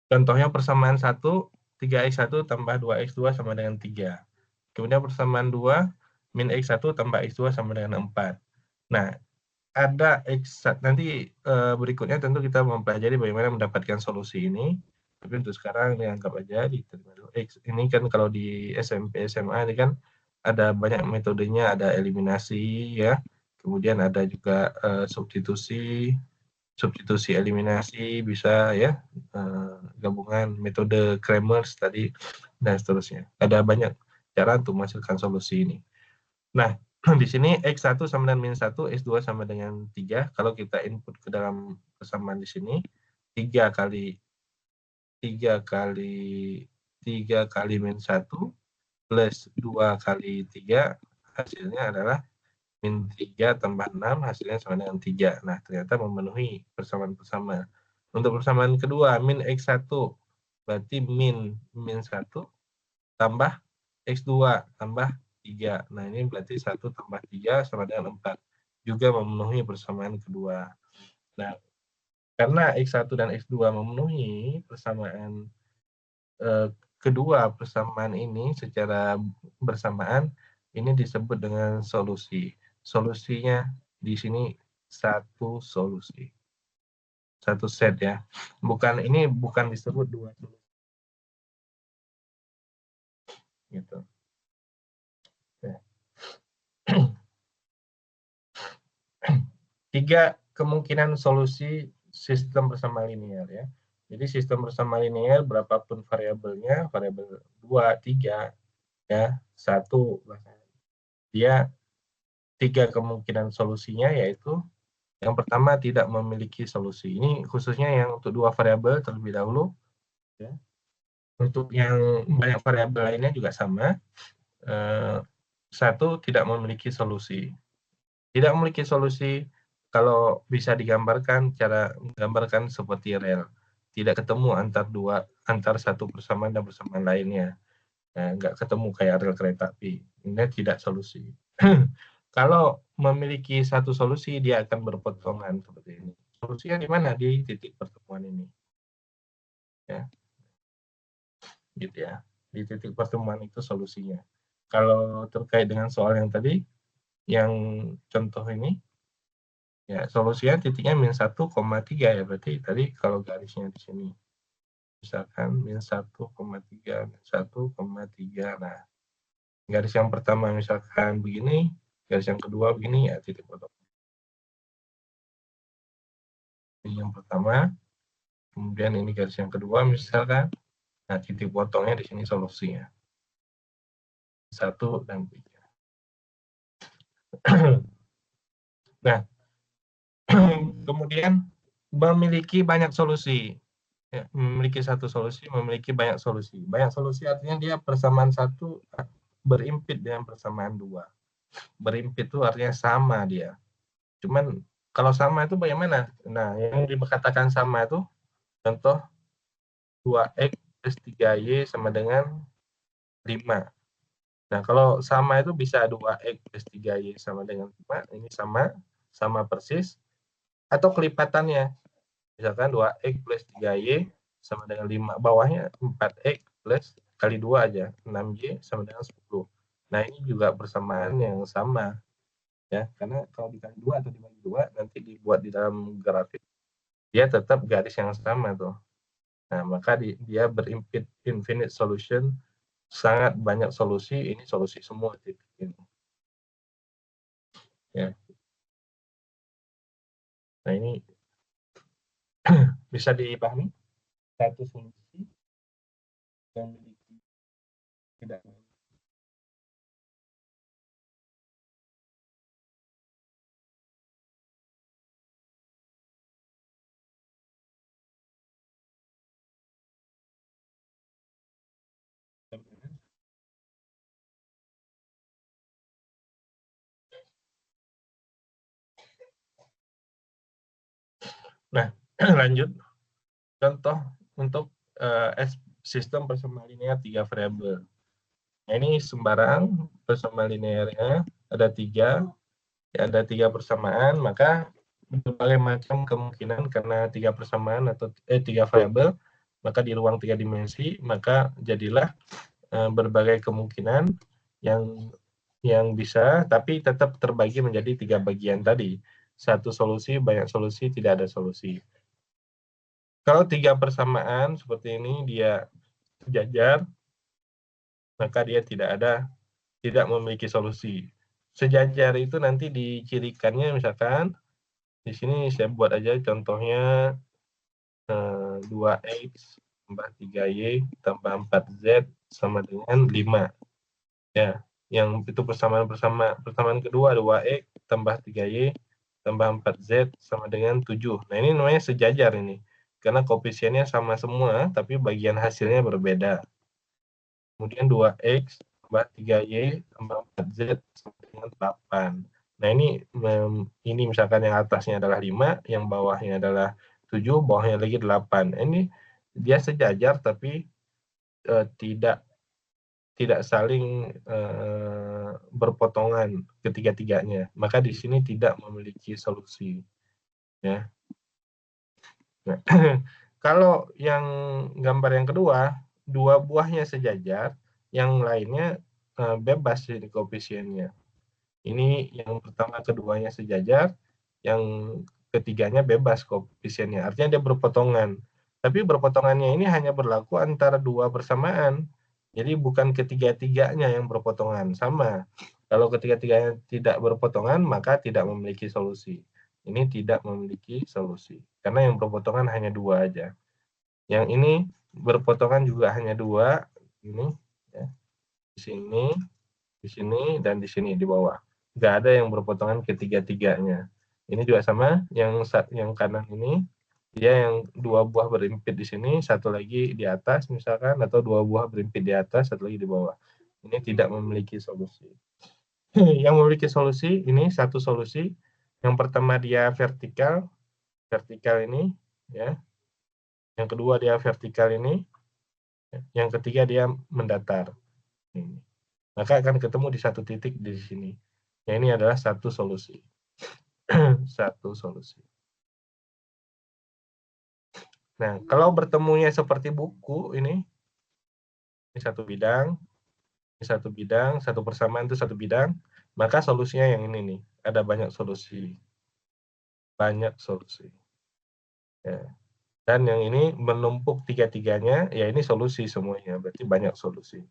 Contohnya persamaan 1, 3x1 tambah 2x2 sama dengan 3. Kemudian persamaan 2, min x1 tambah x2 sama dengan 4. Nah, ada nanti berikutnya tentu kita mempelajari bagaimana mendapatkan solusi ini. Tapi untuk sekarang dianggap aja diterima dulu X. Ini kan kalau di SMP, SMA ini kan ada banyak metodenya, ada eliminasi ya, kemudian ada juga substitusi eliminasi bisa ya, gabungan metode Kramers tadi dan seterusnya. Ada banyak cara untuk menghasilkan solusi ini. Nah, di sini X1 sama dengan -1, X2 sama dengan 3. Kalau kita input ke dalam persamaan di sini, 3 kali -1 plus 2 kali 3 hasilnya adalah -3 tambah 6 hasilnya sama dengan 3. Nah, ternyata memenuhi persamaan pertama. Untuk persamaan kedua, min X1 berarti min 1 tambah X2 tambah 3. Nah, ini berarti 1 tambah 3 sama dengan 4. Juga memenuhi persamaan kedua. Nah, karena X1 dan X2 memenuhi persamaan kedua persamaan ini secara bersamaan, ini disebut dengan solusi. Solusinya di sini satu solusi. Satu set ya. Ini bukan disebut dua solusi. Gitu. Ya. 3 kemungkinan solusi sistem bersama linear ya. Jadi sistem bersama linear berapapun variabelnya, variabel 2, 3 ya, 1 dia 3 kemungkinan solusinya yaitu yang pertama tidak memiliki solusi. Ini khususnya yang untuk 2 variabel terlebih dahulu ya. Untuk yang banyak variabel lainnya juga sama. 1 tidak memiliki solusi. Tidak memiliki solusi kalau bisa digambarkan, cara menggambarkan seperti rel. Tidak ketemu antar satu persamaan dan persamaan lainnya. Nah, nggak ketemu kayak rel kereta api. Ini tidak solusi. Kalau memiliki satu solusi, dia akan berpotongan seperti ini. Solusinya di mana? Di titik pertemuan ini. Ya. Gitu ya. Di titik pertemuan itu solusinya. Kalau terkait dengan soal yang tadi, yang contoh ini, ya solusinya titiknya -1,3 ya, berarti tadi kalau garisnya di sini misalkan -1,3 1,3. Nah, garis yang pertama misalkan begini, garis yang kedua begini ya titik potong. Ini yang pertama, kemudian ini garis yang kedua misalkan, nah titik potongnya di sini solusinya 1 dan 3. Nah, kemudian memiliki banyak solusi. Ya, memiliki satu solusi, memiliki banyak solusi. Banyak solusi artinya dia persamaan 1 berimpit dengan persamaan 2. Berimpit itu artinya sama dia. Cuman kalau sama itu bagaimana? Nah, yang dikatakan sama itu contoh 2x plus 3y sama dengan 5. Nah, kalau sama itu bisa 2x plus 3y sama dengan 5, ini sama persis, atau kelipatannya. Misalkan 2x plus 3y sama dengan 5, bawahnya 4x plus kali 2 aja, 6y sama dengan 10. Nah, ini juga persamaan yang sama. Ya, karena kalau dikali 2 atau dibagi 2, nanti dibuat di dalam grafik, dia tetap garis yang sama tuh. Nah, maka dia infinite solution, sangat banyak solusi, ini solusi semua titik ini. Ya. Nah, ini bisa dipahami? Satu solusi yang memiliki tidak Nah, lanjut. Contoh untuk sistem persamaan linear 3 variabel. Nah, ini sembarang persamaan linearnya ada 3, ya, ada 3 persamaan, maka berbagai macam kemungkinan karena 3 persamaan atau 3 variabel, maka di ruang 3 dimensi, maka jadilah berbagai kemungkinan yang bisa, tapi tetap terbagi menjadi 3 bagian tadi. Satu solusi, banyak solusi, tidak ada solusi. Kalau 3 persamaan seperti ini dia sejajar, maka dia tidak memiliki solusi. Sejajar itu nanti dicirikannya misalkan di sini saya buat aja contohnya 2x tambah 3y tambah 4z sama dengan 5. Ya, yang itu persamaan kedua 2x tambah 3y tambah 4z sama dengan 7. Nah, ini namanya sejajar ini. Karena koefisiennya sama semua, tapi bagian hasilnya berbeda. Kemudian 2x tambah 3y tambah 4z sama dengan 8. Nah, ini misalkan yang atasnya adalah 5, yang bawahnya adalah 7, bawahnya lagi 8. Ini dia sejajar tapi tidak saling berpotongan ketiga-tiganya. Maka di sini tidak memiliki solusi. Ya. Nah, kalau yang gambar yang kedua, dua buahnya sejajar, yang lainnya bebas ini koefisiennya. Ini yang pertama keduanya sejajar, yang ketiganya bebas koefisiennya. Artinya dia berpotongan. Tapi berpotongannya ini hanya berlaku antara dua persamaan. Jadi bukan ketiga-tiganya yang berpotongan, sama. Kalau ketiga-tiganya tidak berpotongan, maka tidak memiliki solusi. Ini tidak memiliki solusi. Karena yang berpotongan hanya dua aja. Yang ini berpotongan juga hanya dua. Ini, ya, di sini, dan di sini, di bawah. Nggak ada yang berpotongan ketiga-tiganya. Ini juga sama, yang kanan ini, dia yang dua buah berimpit di sini, satu lagi di atas misalkan, atau dua buah berimpit di atas, satu lagi di bawah. Ini tidak memiliki solusi. Yang memiliki solusi, ini satu solusi. Yang pertama dia vertikal ini, ya. Yang kedua dia vertikal ini, yang ketiga dia mendatar. Ini. Maka akan ketemu di satu titik di sini. Ya, ini adalah satu solusi. Satu solusi. Nah, kalau bertemunya seperti buku ini satu bidang, satu persamaan itu satu bidang, maka solusinya yang ini nih. Ada banyak solusi. Banyak solusi. Ya. Dan yang ini menumpuk tiga-tiganya, ya ini solusi semuanya. Berarti banyak solusi.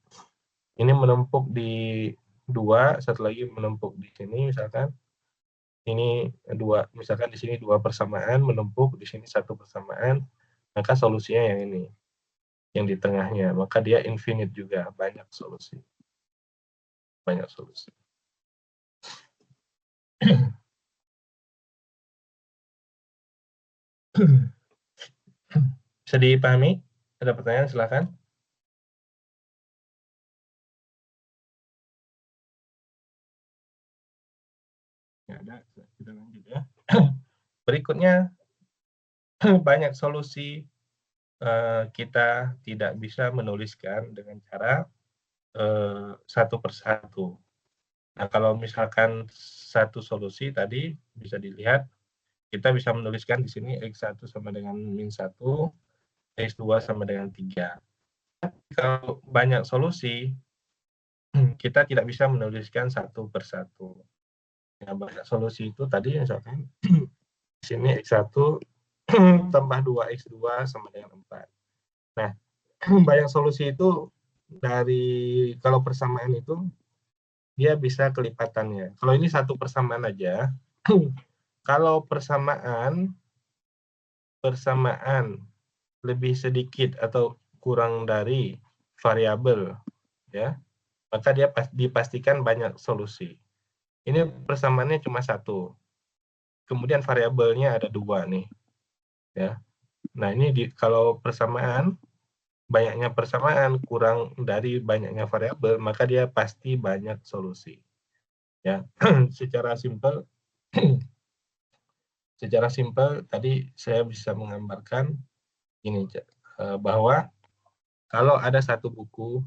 Ini menumpuk di 2, satu lagi menumpuk di sini misalkan. Ini 2, misalkan di sini 2 persamaan menumpuk, di sini 1 persamaan, maka solusinya yang ini, yang di tengahnya. Maka dia infinite juga, banyak solusi. Banyak solusi. Bisa dipahami? Ada pertanyaan, silakan. Ya, ada, kita lanjut ya. Berikutnya, banyak solusi kita tidak bisa menuliskan dengan cara satu persatu. Nah, kalau misalkan satu solusi tadi bisa dilihat, kita bisa menuliskan di sini X1 sama dengan -1, X2 sama dengan 3. Kalau banyak solusi, kita tidak bisa menuliskan satu persatu. Nah, banyak solusi itu tadi misalkan di sini X1 tambah 2X2 sama dengan 4. Nah, banyak solusi itu dari kalau persamaan itu dia bisa kelipatannya. Kalau ini satu persamaan aja, kalau persamaan lebih sedikit atau kurang dari variabel, ya, maka dia dipastikan banyak solusi. Ini persamaannya cuma satu. Kemudian variabelnya ada 2 nih, ya. Nah, ini kalau banyaknya persamaan kurang dari banyaknya variabel, maka dia pasti banyak solusi. Ya, secara simpel tadi saya bisa menggambarkan ini, bahwa kalau ada satu buku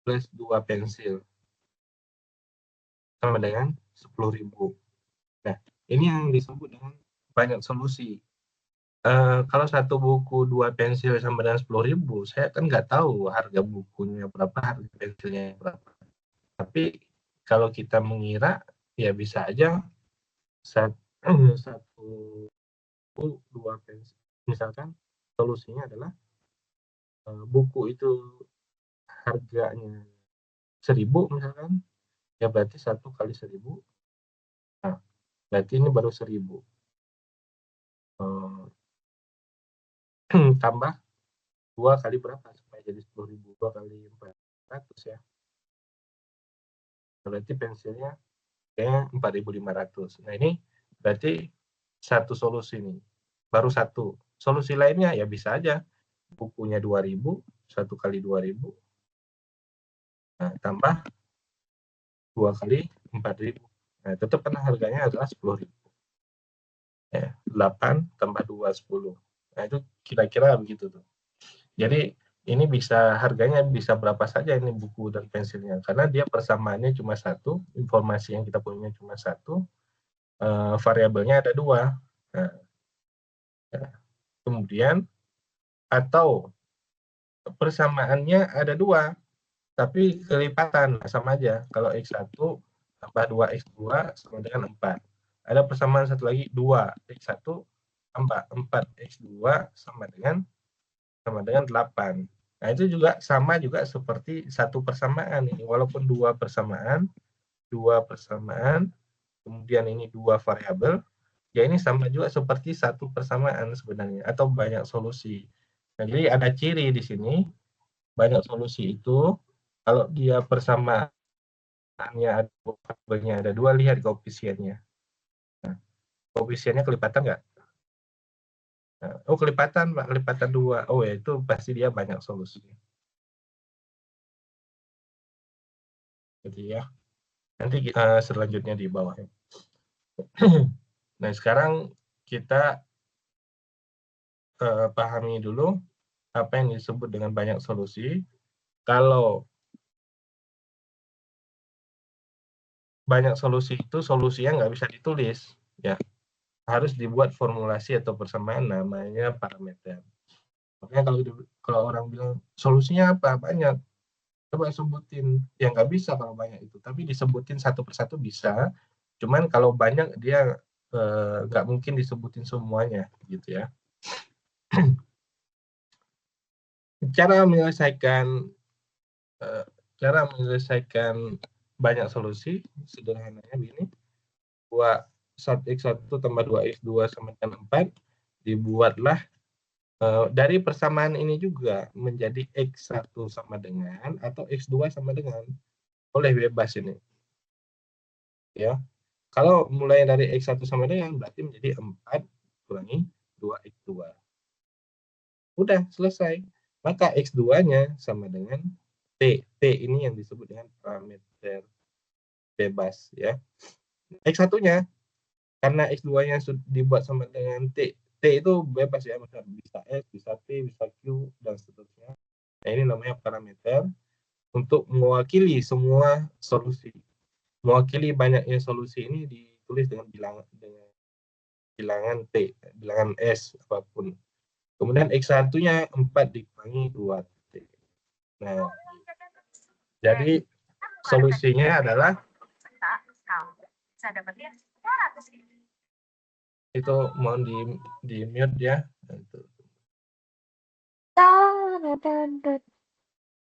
plus 2 pensil sama dengan 10.000. Nah, ini yang disebut dengan banyak solusi. Kalau satu buku 2 pensil sama dengan 10.000, saya kan nggak tahu harga bukunya berapa, harga pensilnya berapa. Tapi kalau kita mengira, ya bisa aja satu buku, dua pensil. Misalkan solusinya adalah buku itu harganya 1.000 misalkan, ya berarti 1 kali 1.000, nah berarti ini baru 1.000. Tambah 2 kali berapa supaya jadi 10.000? 2 kali 400 ya. Berarti pensilnya kayaknya 4.500. Nah ini berarti satu solusi nih, baru satu. Solusi lainnya ya bisa aja bukunya 2.000, 1 kali 2.000, nah, tambah 2 kali 4.000. Nah tetap kan harganya adalah 10.000. Ya, 8 tambah 2, 10. Nah itu kira-kira begitu tuh. Jadi ini bisa harganya bisa berapa saja ini buku dan pensilnya, karena dia persamaannya cuma satu, informasi yang kita punya cuma satu, variabelnya ada 2. Nah, kemudian atau persamaannya ada 2, tapi kelipatan, sama aja. Kalau X1 tambah 2X2 sama dengan 4. Ada persamaan satu lagi, 2X1 tambah 4X2 sama dengan 8. Nah, itu juga sama juga seperti satu persamaan ini. Walaupun dua persamaan, kemudian ini 2 variabel, ya ini sama juga seperti satu persamaan sebenarnya, atau banyak solusi. Nah, jadi ada ciri di sini, banyak solusi itu, kalau dia persamaannya ada, variabelnya ada 2, lihat koefisiennya. Nah, koefisiennya kelipatan nggak? Nah, oh kelipatan Pak, kelipatan 2. Oh ya itu pasti dia banyak solusi. Jadi ya, nanti selanjutnya di bawah. Nah sekarang kita pahami dulu apa yang disebut dengan banyak solusi. Kalau banyak solusi itu solusinya nggak bisa ditulis, ya harus dibuat formulasi atau persamaan namanya parameter. Makanya kalau orang bilang solusinya apa, banyak, coba sebutin. Ya nggak bisa kalau banyak itu, tapi disebutin satu persatu bisa. Cuman kalau banyak dia nggak mungkin disebutin semuanya, gitu ya. Cara menyelesaikan banyak solusi sederhananya begini. 1x1 tambah 2x2 sama dengan 4, dibuatlah dari persamaan ini juga menjadi x1 sama dengan atau x2 sama dengan. Boleh bebas ini. Ya. Kalau mulai dari x1 sama dengan berarti menjadi 4 kurangi 2x2. Udah selesai. Maka x2-nya sama dengan t. T ini yang disebut dengan parameter bebas ya. X1-nya karena X2-nya dibuat sama dengan T. T itu bebas ya, bisa S, bisa T, bisa Q dan seterusnya. Nah, ini namanya parameter untuk mewakili semua solusi. Mewakili banyaknya solusi ini ditulis dengan bilangan T, bilangan S apapun. Kemudian X1-nya 4 dikurangi 2T. Nah, jadi solusinya adalah itu mohon di mute ya.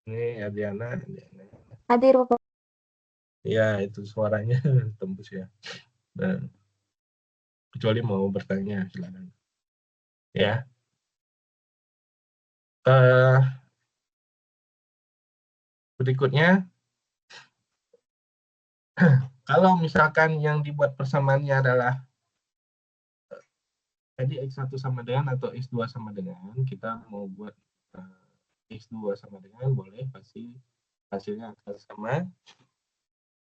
Ini Adriana. Hadir Bapak. Ya, itu suaranya tembus ya. Nah, kecuali mau bertanya, silakan. Ya. Berikutnya, kalau misalkan yang dibuat persamaannya adalah tadi X1 sama dengan atau X2 sama dengan, kita mau buat X2 sama dengan, boleh, pasti hasilnya akan sama.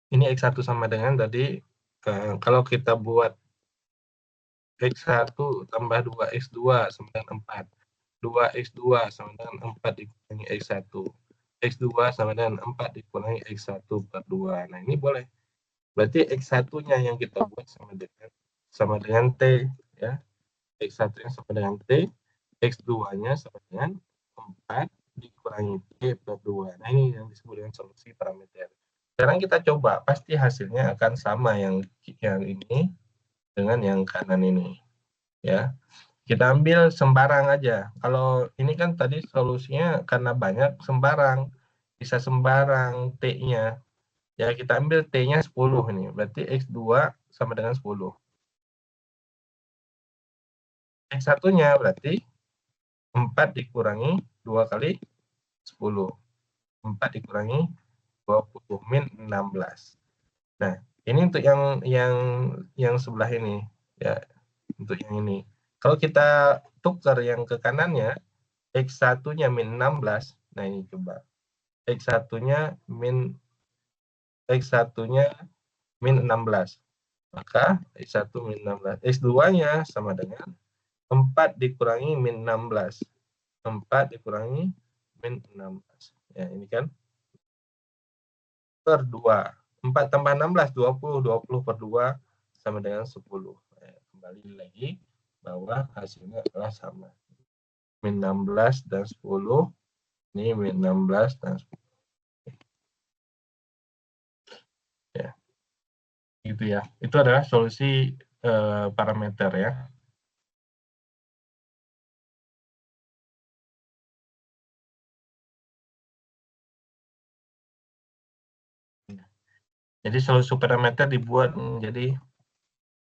Ini X1 sama dengan tadi, kalau kita buat X1 tambah 2X2 sama dengan 4. 2X2 sama dengan 4 dikurangi X1. X2 sama dengan 4 dikurangi X1 per 2. Nah, ini boleh. Berarti X1-nya yang kita buat sama dengan T. Ya. X1-nya sama dengan T. X2-nya sama dengan 4 dikurangi T per 2. Nah, ini yang disebut dengan solusi parameter. Sekarang kita coba, pasti hasilnya akan sama yang ini dengan yang kanan ini. Ya, kita ambil sembarang aja. Kalau ini kan tadi solusinya karena banyak sembarang, bisa sembarang T-nya. Ya, kita ambil T-nya 10 ini, berarti X2 sama dengan 10. X1-nya berarti 4 dikurangi 2 kali 10. 4 dikurangi 20 min 16. Nah, ini untuk yang sebelah ini ya, untuk yang ini. Kalau kita tukar yang ke kanannya, X1-nya min 16. Nah, ini coba. X1-nya min 16. Maka X1 min 16. X2-nya sama dengan 4 dikurangi min 16. 4 dikurangi min 16. Ya, ini kan per 2. 4 tambah 16, 20. 20 per 2 sama dengan 10. Nah, kembali lagi bahwa hasilnya adalah sama. Min 16 dan 10. Ini min 16 dan 10. Ya. Gitu ya. Itu adalah solusi parameter ya. Jadi solusi parameter dibuat menjadi,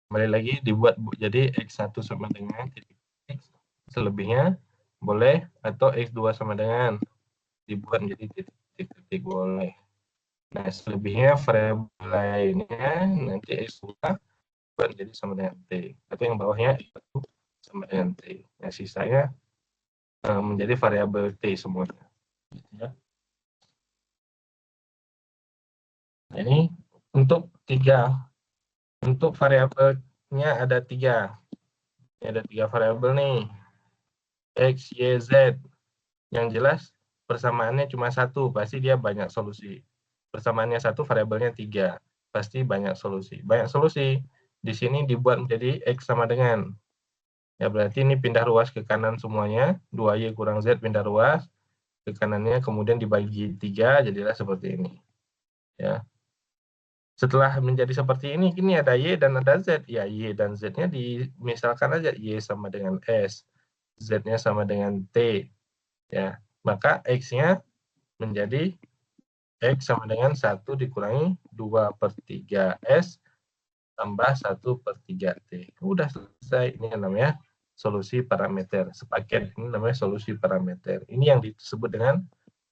kembali lagi dibuat jadi X1 sama dengan titik X, selebihnya boleh, atau X2 sama dengan dibuat menjadi titik boleh. Nah, selebihnya variabel lainnya nanti X2 buat jadi sama dengan T, atau yang bawahnya X1 sama dengan T. Nah, sisanya menjadi variabel T semuanya. Gitu ya. Ini untuk variabelnya ada 3. Ini ada 3 variabel nih, X, Y, Z. Yang jelas persamaannya cuma 1, pasti dia banyak solusi. Persamaannya 1, variabelnya 3, pasti banyak solusi. Banyak solusi di sini dibuat menjadi X sama dengan, ya berarti ini pindah ruas ke kanan semuanya, 2Y kurang Z pindah ruas ke kanannya, kemudian dibagi 3, jadilah seperti ini. Ya. Setelah menjadi seperti ini ada Y dan ada Z. Ya, Y dan Z-nya misalkan aja Y sama dengan S, Z-nya sama dengan T. Ya, maka X-nya menjadi X sama dengan 1 dikurangi 2/3 S tambah 1/3 T. Udah selesai. Ini yang namanya solusi parameter. Sepaket ini namanya solusi parameter. Ini yang disebut dengan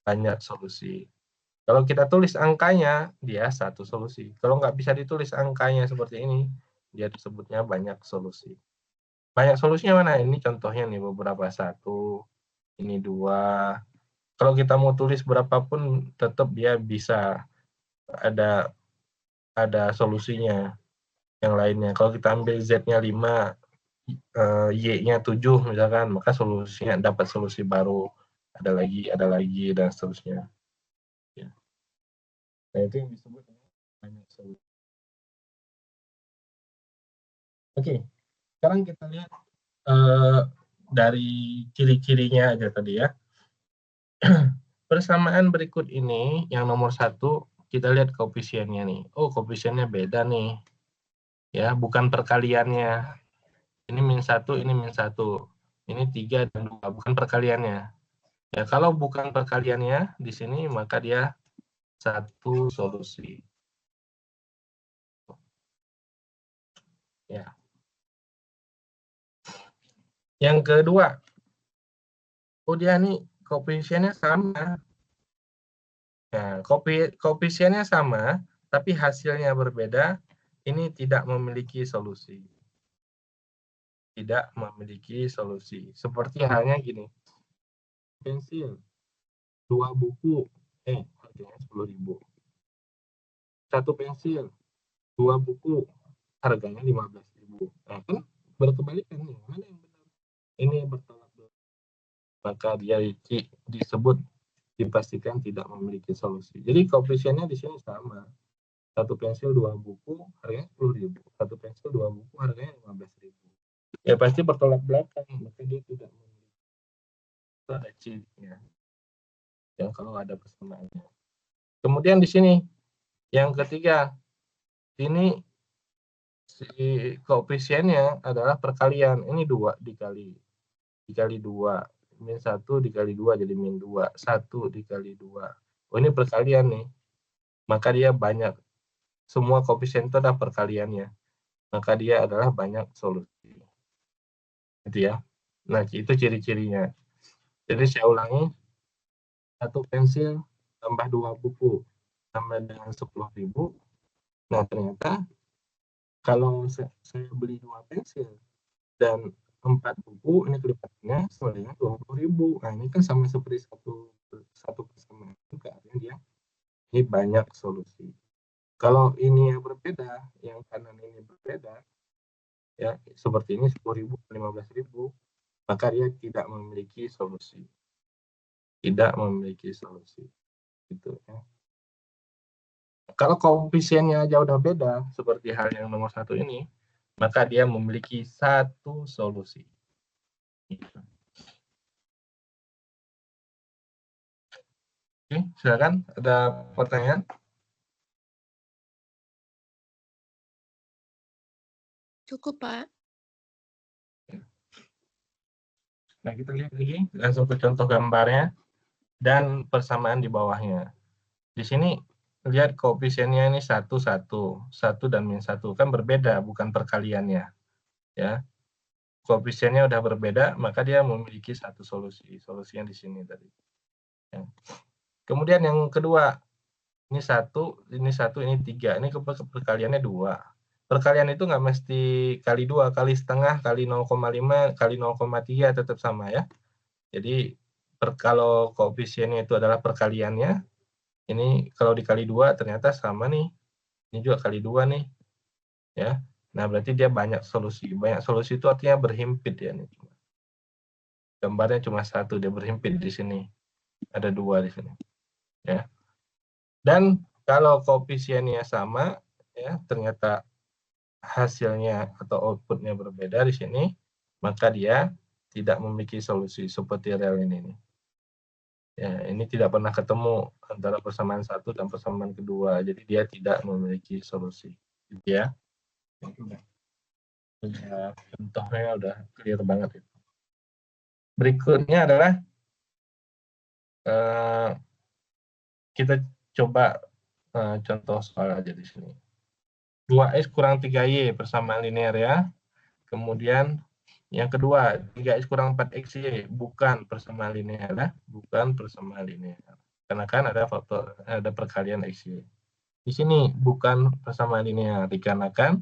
banyak solusi. Kalau kita tulis angkanya, dia satu solusi. Kalau nggak bisa ditulis angkanya seperti ini, dia disebutnya banyak solusi. Banyak solusinya mana? Ini contohnya nih, beberapa. 1, ini 2. Kalau kita mau tulis berapapun, tetap dia bisa ada solusinya yang lainnya. Kalau kita ambil Z-nya 5, Y-nya 7 misalkan, maka solusinya dapat solusi baru. Ada lagi, dan seterusnya. Ya. Nah, itu yang disebut dengan banyak solusi. Oke, sekarang kita lihat dari ciri-cirinya aja tadi ya. Persamaan berikut ini, yang nomor 1, kita lihat koefisiennya nih. Oh, koefisiennya beda nih. Ya, bukan perkaliannya. Ini -1, ini -1. Ini 3 dan 2, bukan perkaliannya. Ya, kalau bukan perkaliannya di sini, maka dia satu solusi. Ya. Yang kedua, oh dia nih koefisiennya sama. Nah, koefisiennya sama, tapi hasilnya berbeda. Ini tidak memiliki solusi. Tidak memiliki solusi. Seperti halnya gini. Pensil 2 buku, harganya 10.000. 1 pensil, 2 buku, harganya 15.000. Nah, kan berkebalikan nih. Mana yang benar? Ini bertolak belakang. Maka dia dipastikan tidak memiliki solusi. Jadi koefisiennya di sini sama. 1 pensil 2 buku harganya 10.000. 1 pensil 2 buku harganya 15.000. Ya pasti bertolak belakang, maka dia tidak memiliki. Itu ada cirinya. Yang kalau ada persamaannya. Kemudian di sini yang ketiga, ini si koefisiennya adalah perkalian. Ini 2 dikali 2. Min 1 dikali 2 jadi min 2. 1 dikali 2. Oh, ini perkalian nih. Maka dia banyak. Semua koefisien itu adalah perkaliannya. Maka dia adalah banyak solusi. Gitu ya. Nah, itu ciri-cirinya. Jadi saya ulangi, 1 pensil tambah 2 buku sama dengan 10.000. Nah, ternyata kalau saya beli 2 pensil dan 4 buku, ini kelipatannya sama dengan 20.000. Nah, ini kan sama seperti satu persamaan juga, artinya dia ini banyak solusi. Kalau ini yang berbeda, yang kanan ini berbeda, ya seperti ini 10.000, 15.000, maka dia tidak memiliki solusi. Tidak memiliki solusi. Gitu ya. Kalau koefisiennya aja udah beda, seperti hal yang nomor 1 ini, maka dia memiliki satu solusi. Gitu. Oke, silakan. Ada pertanyaan? Cukup, Pak. Nah, kita lihat lagi langsung ke contoh gambarnya dan persamaan di bawahnya. Di sini lihat koefisiennya ini 1, 1 dan min 1 kan berbeda, bukan perkaliannya. Ya. Koefisiennya udah berbeda, maka dia memiliki satu solusi. Solusinya di sini tadi. Ya. Kemudian yang kedua, ini 1, ini 3. Ini perkaliannya 2. Perkalian itu nggak mesti kali 2, kali setengah, kali 0,5, kali 0,3 tetap sama ya. Jadi kalau koefisiennya itu adalah perkaliannya, ini kalau dikali 2 ternyata sama nih. Ini juga kali 2 nih. Ya. Nah, berarti dia banyak solusi. Banyak solusi itu artinya berhimpit ya nih. Gambarnya cuma 1, dia berhimpit di sini. Ada 2 di sini. Ya. Dan kalau koefisiennya sama, ya, ternyata hasilnya atau outputnya berbeda di sini, maka dia tidak memiliki solusi seperti rel ini nih. Ya, ini tidak pernah ketemu antara persamaan 1 dan persamaan kedua, jadi dia tidak memiliki solusi. Gitu ya. Contohnya udah clear banget itu. Berikutnya adalah kita coba contoh soal aja di sini. 2x kurang 3y persamaan linear ya. Kemudian yang kedua, 3x kurang 4xy bukan persamaan linear ya, bukan persamaan linear. Karena kan ada faktor, ada perkalian xy. Di sini bukan persamaan linear dikarenakan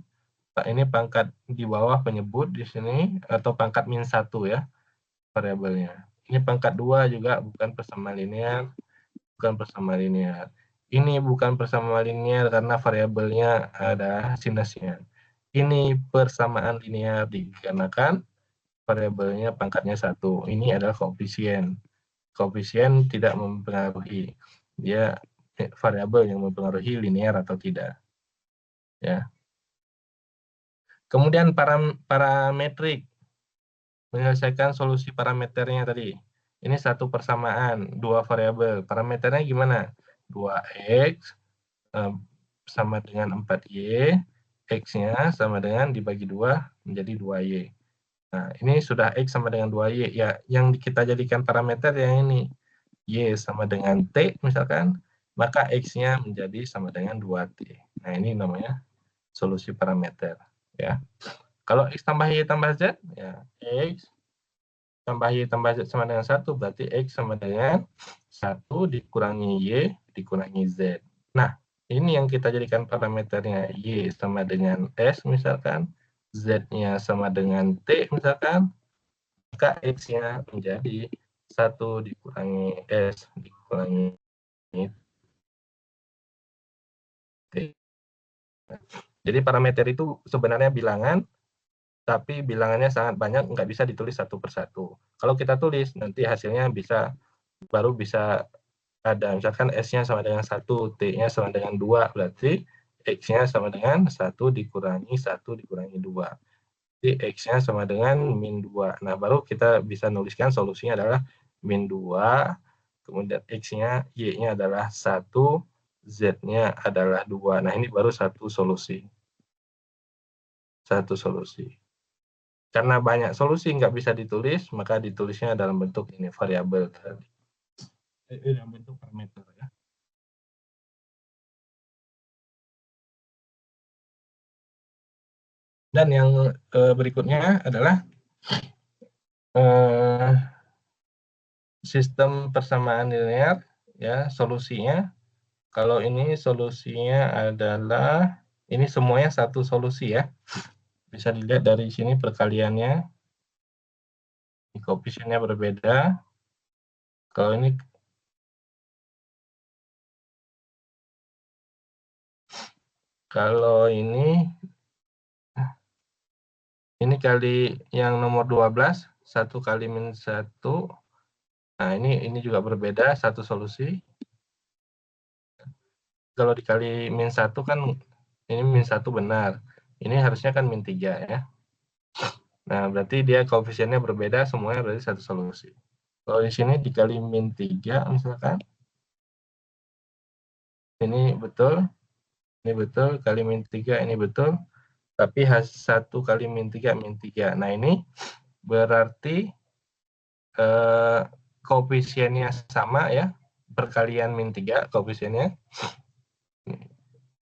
ini pangkat di bawah penyebut di sini atau pangkat min 1 ya variabelnya. Ini pangkat 2 juga bukan persamaan linear, bukan persamaan linear. Ini bukan persamaan linear karena variabelnya ada sinusnya. Ini persamaan linear dikarenakan variabelnya pangkatnya 1. Ini adalah koefisien. Koefisien tidak mempengaruhi. Dia variabel yang mempengaruhi linear atau tidak. Ya. Kemudian parametrik. Menyelesaikan solusi parameternya tadi. Ini satu persamaan, 2 variabel. Parameternya gimana? 2x sama dengan 4y, x-nya sama dengan dibagi 2 menjadi 2y. Nah, ini sudah x sama dengan 2y. Ya, yang kita jadikan parameter yang ini. Y sama dengan t misalkan, maka x-nya menjadi sama dengan 2t. Nah, ini namanya solusi parameter. Ya. Kalau x tambah y tambah z, ya x tambah y tambah z sama dengan 1, berarti x sama dengan 1 dikurangi y dikurangi z. Nah, ini yang kita jadikan parameternya y sama dengan s misalkan, z-nya sama dengan t misalkan, maka x-nya menjadi 1 dikurangi s dikurangi t. Jadi parameter itu sebenarnya bilangan, tapi bilangannya sangat banyak, nggak bisa ditulis satu persatu. Kalau kita tulis, nanti hasilnya baru bisa ada, misalkan S-nya sama dengan 1, T-nya sama dengan 2, berarti X-nya sama dengan 1 dikurangi 2. Jadi X-nya sama dengan min 2. Nah, baru kita bisa nuliskan solusinya adalah min 2, kemudian X-nya, Y-nya adalah 1, Z-nya adalah 2. Nah, ini baru satu solusi. satu solusi. Karena banyak solusi nggak bisa ditulis, maka ditulisnya dalam bentuk ini variabel tadi. Dalam bentuk parameter ya. Dan yang berikutnya adalah sistem persamaan linear ya, solusinya. Kalau ini solusinya adalah ini semuanya satu solusi ya. Bisa dilihat dari sini perkaliannya. Koefisiennya berbeda. Kalau ini kali yang nomor 12, 1 kali min 1. Nah, ini juga berbeda, satu solusi. Kalau dikali min 1 kan ini min 1 benar. Ini harusnya kan min 3 ya. Nah, berarti dia koefisiennya berbeda, semuanya berarti satu solusi. Kalau di sini dikali min 3 misalkan. Ini betul, kali min 3 ini betul. Tapi 1 kali min 3, min 3. Nah, ini berarti koefisiennya sama ya, perkalian min 3 koefisiennya.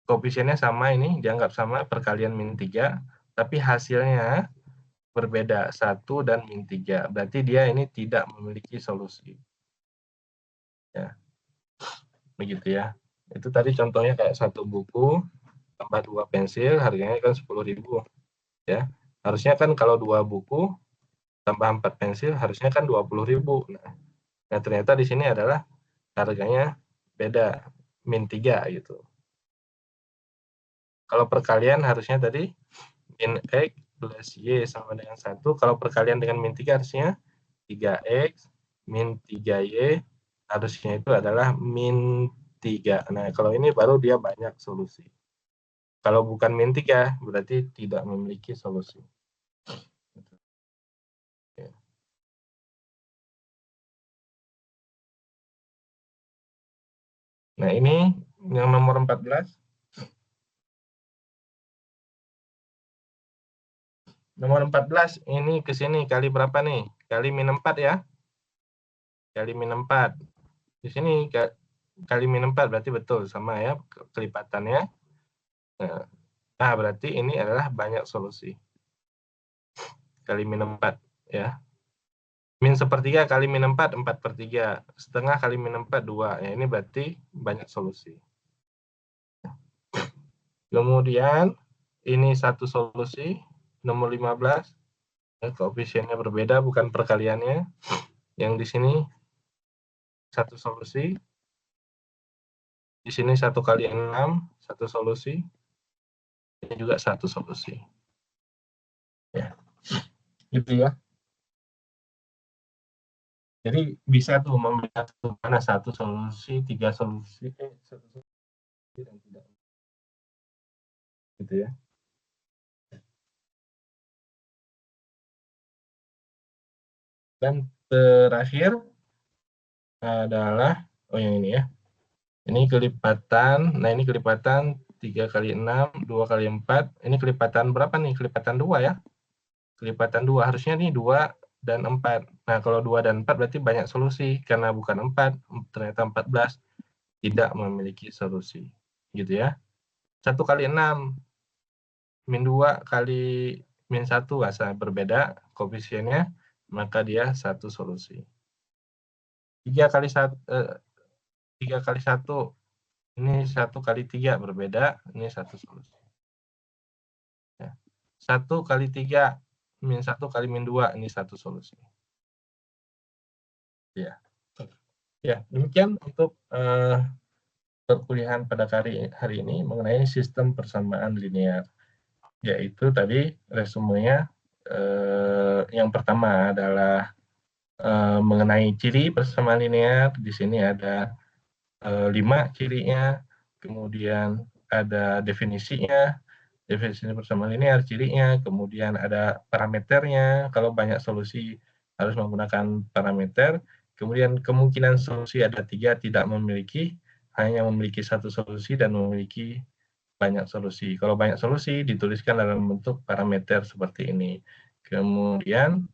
Koefisiennya sama ini, dianggap sama perkalian min 3, tapi hasilnya berbeda, 1 dan min 3. Berarti dia ini tidak memiliki solusi. Ya. Begitu ya. Itu tadi contohnya kayak satu buku tambah 2 pensil, harganya kan 10.000. Ya. Harusnya kan kalau 2 buku tambah 4 pensil, harusnya kan 20.000. Nah, ternyata di sini adalah harganya beda, min 3 gitu. Kalau perkalian harusnya tadi min X plus Y sama dengan 1. Kalau perkalian dengan min 3 harusnya 3X min 3Y harusnya itu adalah min 3. Nah, kalau ini baru dia banyak solusi. Kalau bukan min 3, berarti tidak memiliki solusi. Nah, ini yang nomor 14. Nomor 14, ini ke sini kali berapa nih? Kali min 4 ya. Kali min 4. Di sini kali min 4 berarti betul sama ya kelipatannya. Nah, berarti ini adalah banyak solusi. Kali min 4 ya. Min sepertiga kali min 4, 4/3. Setengah kali min 4, 2. Ya, ini berarti banyak solusi. Kemudian, ini satu solusi, nomor 15. Ya, koefisiennya berbeda, bukan perkaliannya. Yang di sini, satu solusi. Di sini 1 kali 6, satu solusi. Ini juga satu solusi. Ya, gitu ya. Jadi bisa tuh membedakan mana satu solusi, 3 solusi, satu solusi dan tidak. Gitu ya. Dan terakhir adalah yang ini ya. Ini kelipatan. Nah, ini kelipatan 3 kali 6, 2 kali 4. Ini kelipatan berapa nih? Kelipatan 2 ya. Kelipatan 2 harusnya nih 2 dan 4. Nah, kalau 2 dan 4 berarti banyak solusi karena bukan 4, ternyata 14 tidak memiliki solusi. Gitu ya. 1 kali 6 min 2 kali min 1 asal berbeda koefisiennya, maka dia satu solusi. 3 kali 1 ini 1 kali 3 berbeda, ini satu solusi. Ya. 1 kali 3 min 1 kali min 2 ini satu solusi. Ya. Ya, demikian untuk perkuliahan pada hari ini mengenai sistem persamaan linear. Yaitu tadi resumenya yang pertama adalah mengenai ciri persamaan linear. Di sini ada 5 cirinya, kemudian ada definisi persamaan linear, cirinya, kemudian ada parameternya, kalau banyak solusi harus menggunakan parameter, kemudian kemungkinan solusi ada 3, tidak memiliki, hanya memiliki satu solusi dan memiliki banyak solusi. Kalau banyak solusi dituliskan dalam bentuk parameter seperti ini. Kemudian,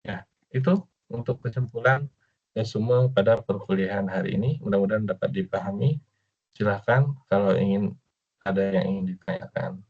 ya itu untuk kesimpulan resume pada perkuliahan hari ini. Mudah-mudahan dapat dipahami. Silahkan kalau ingin ada yang ingin ditanyakan.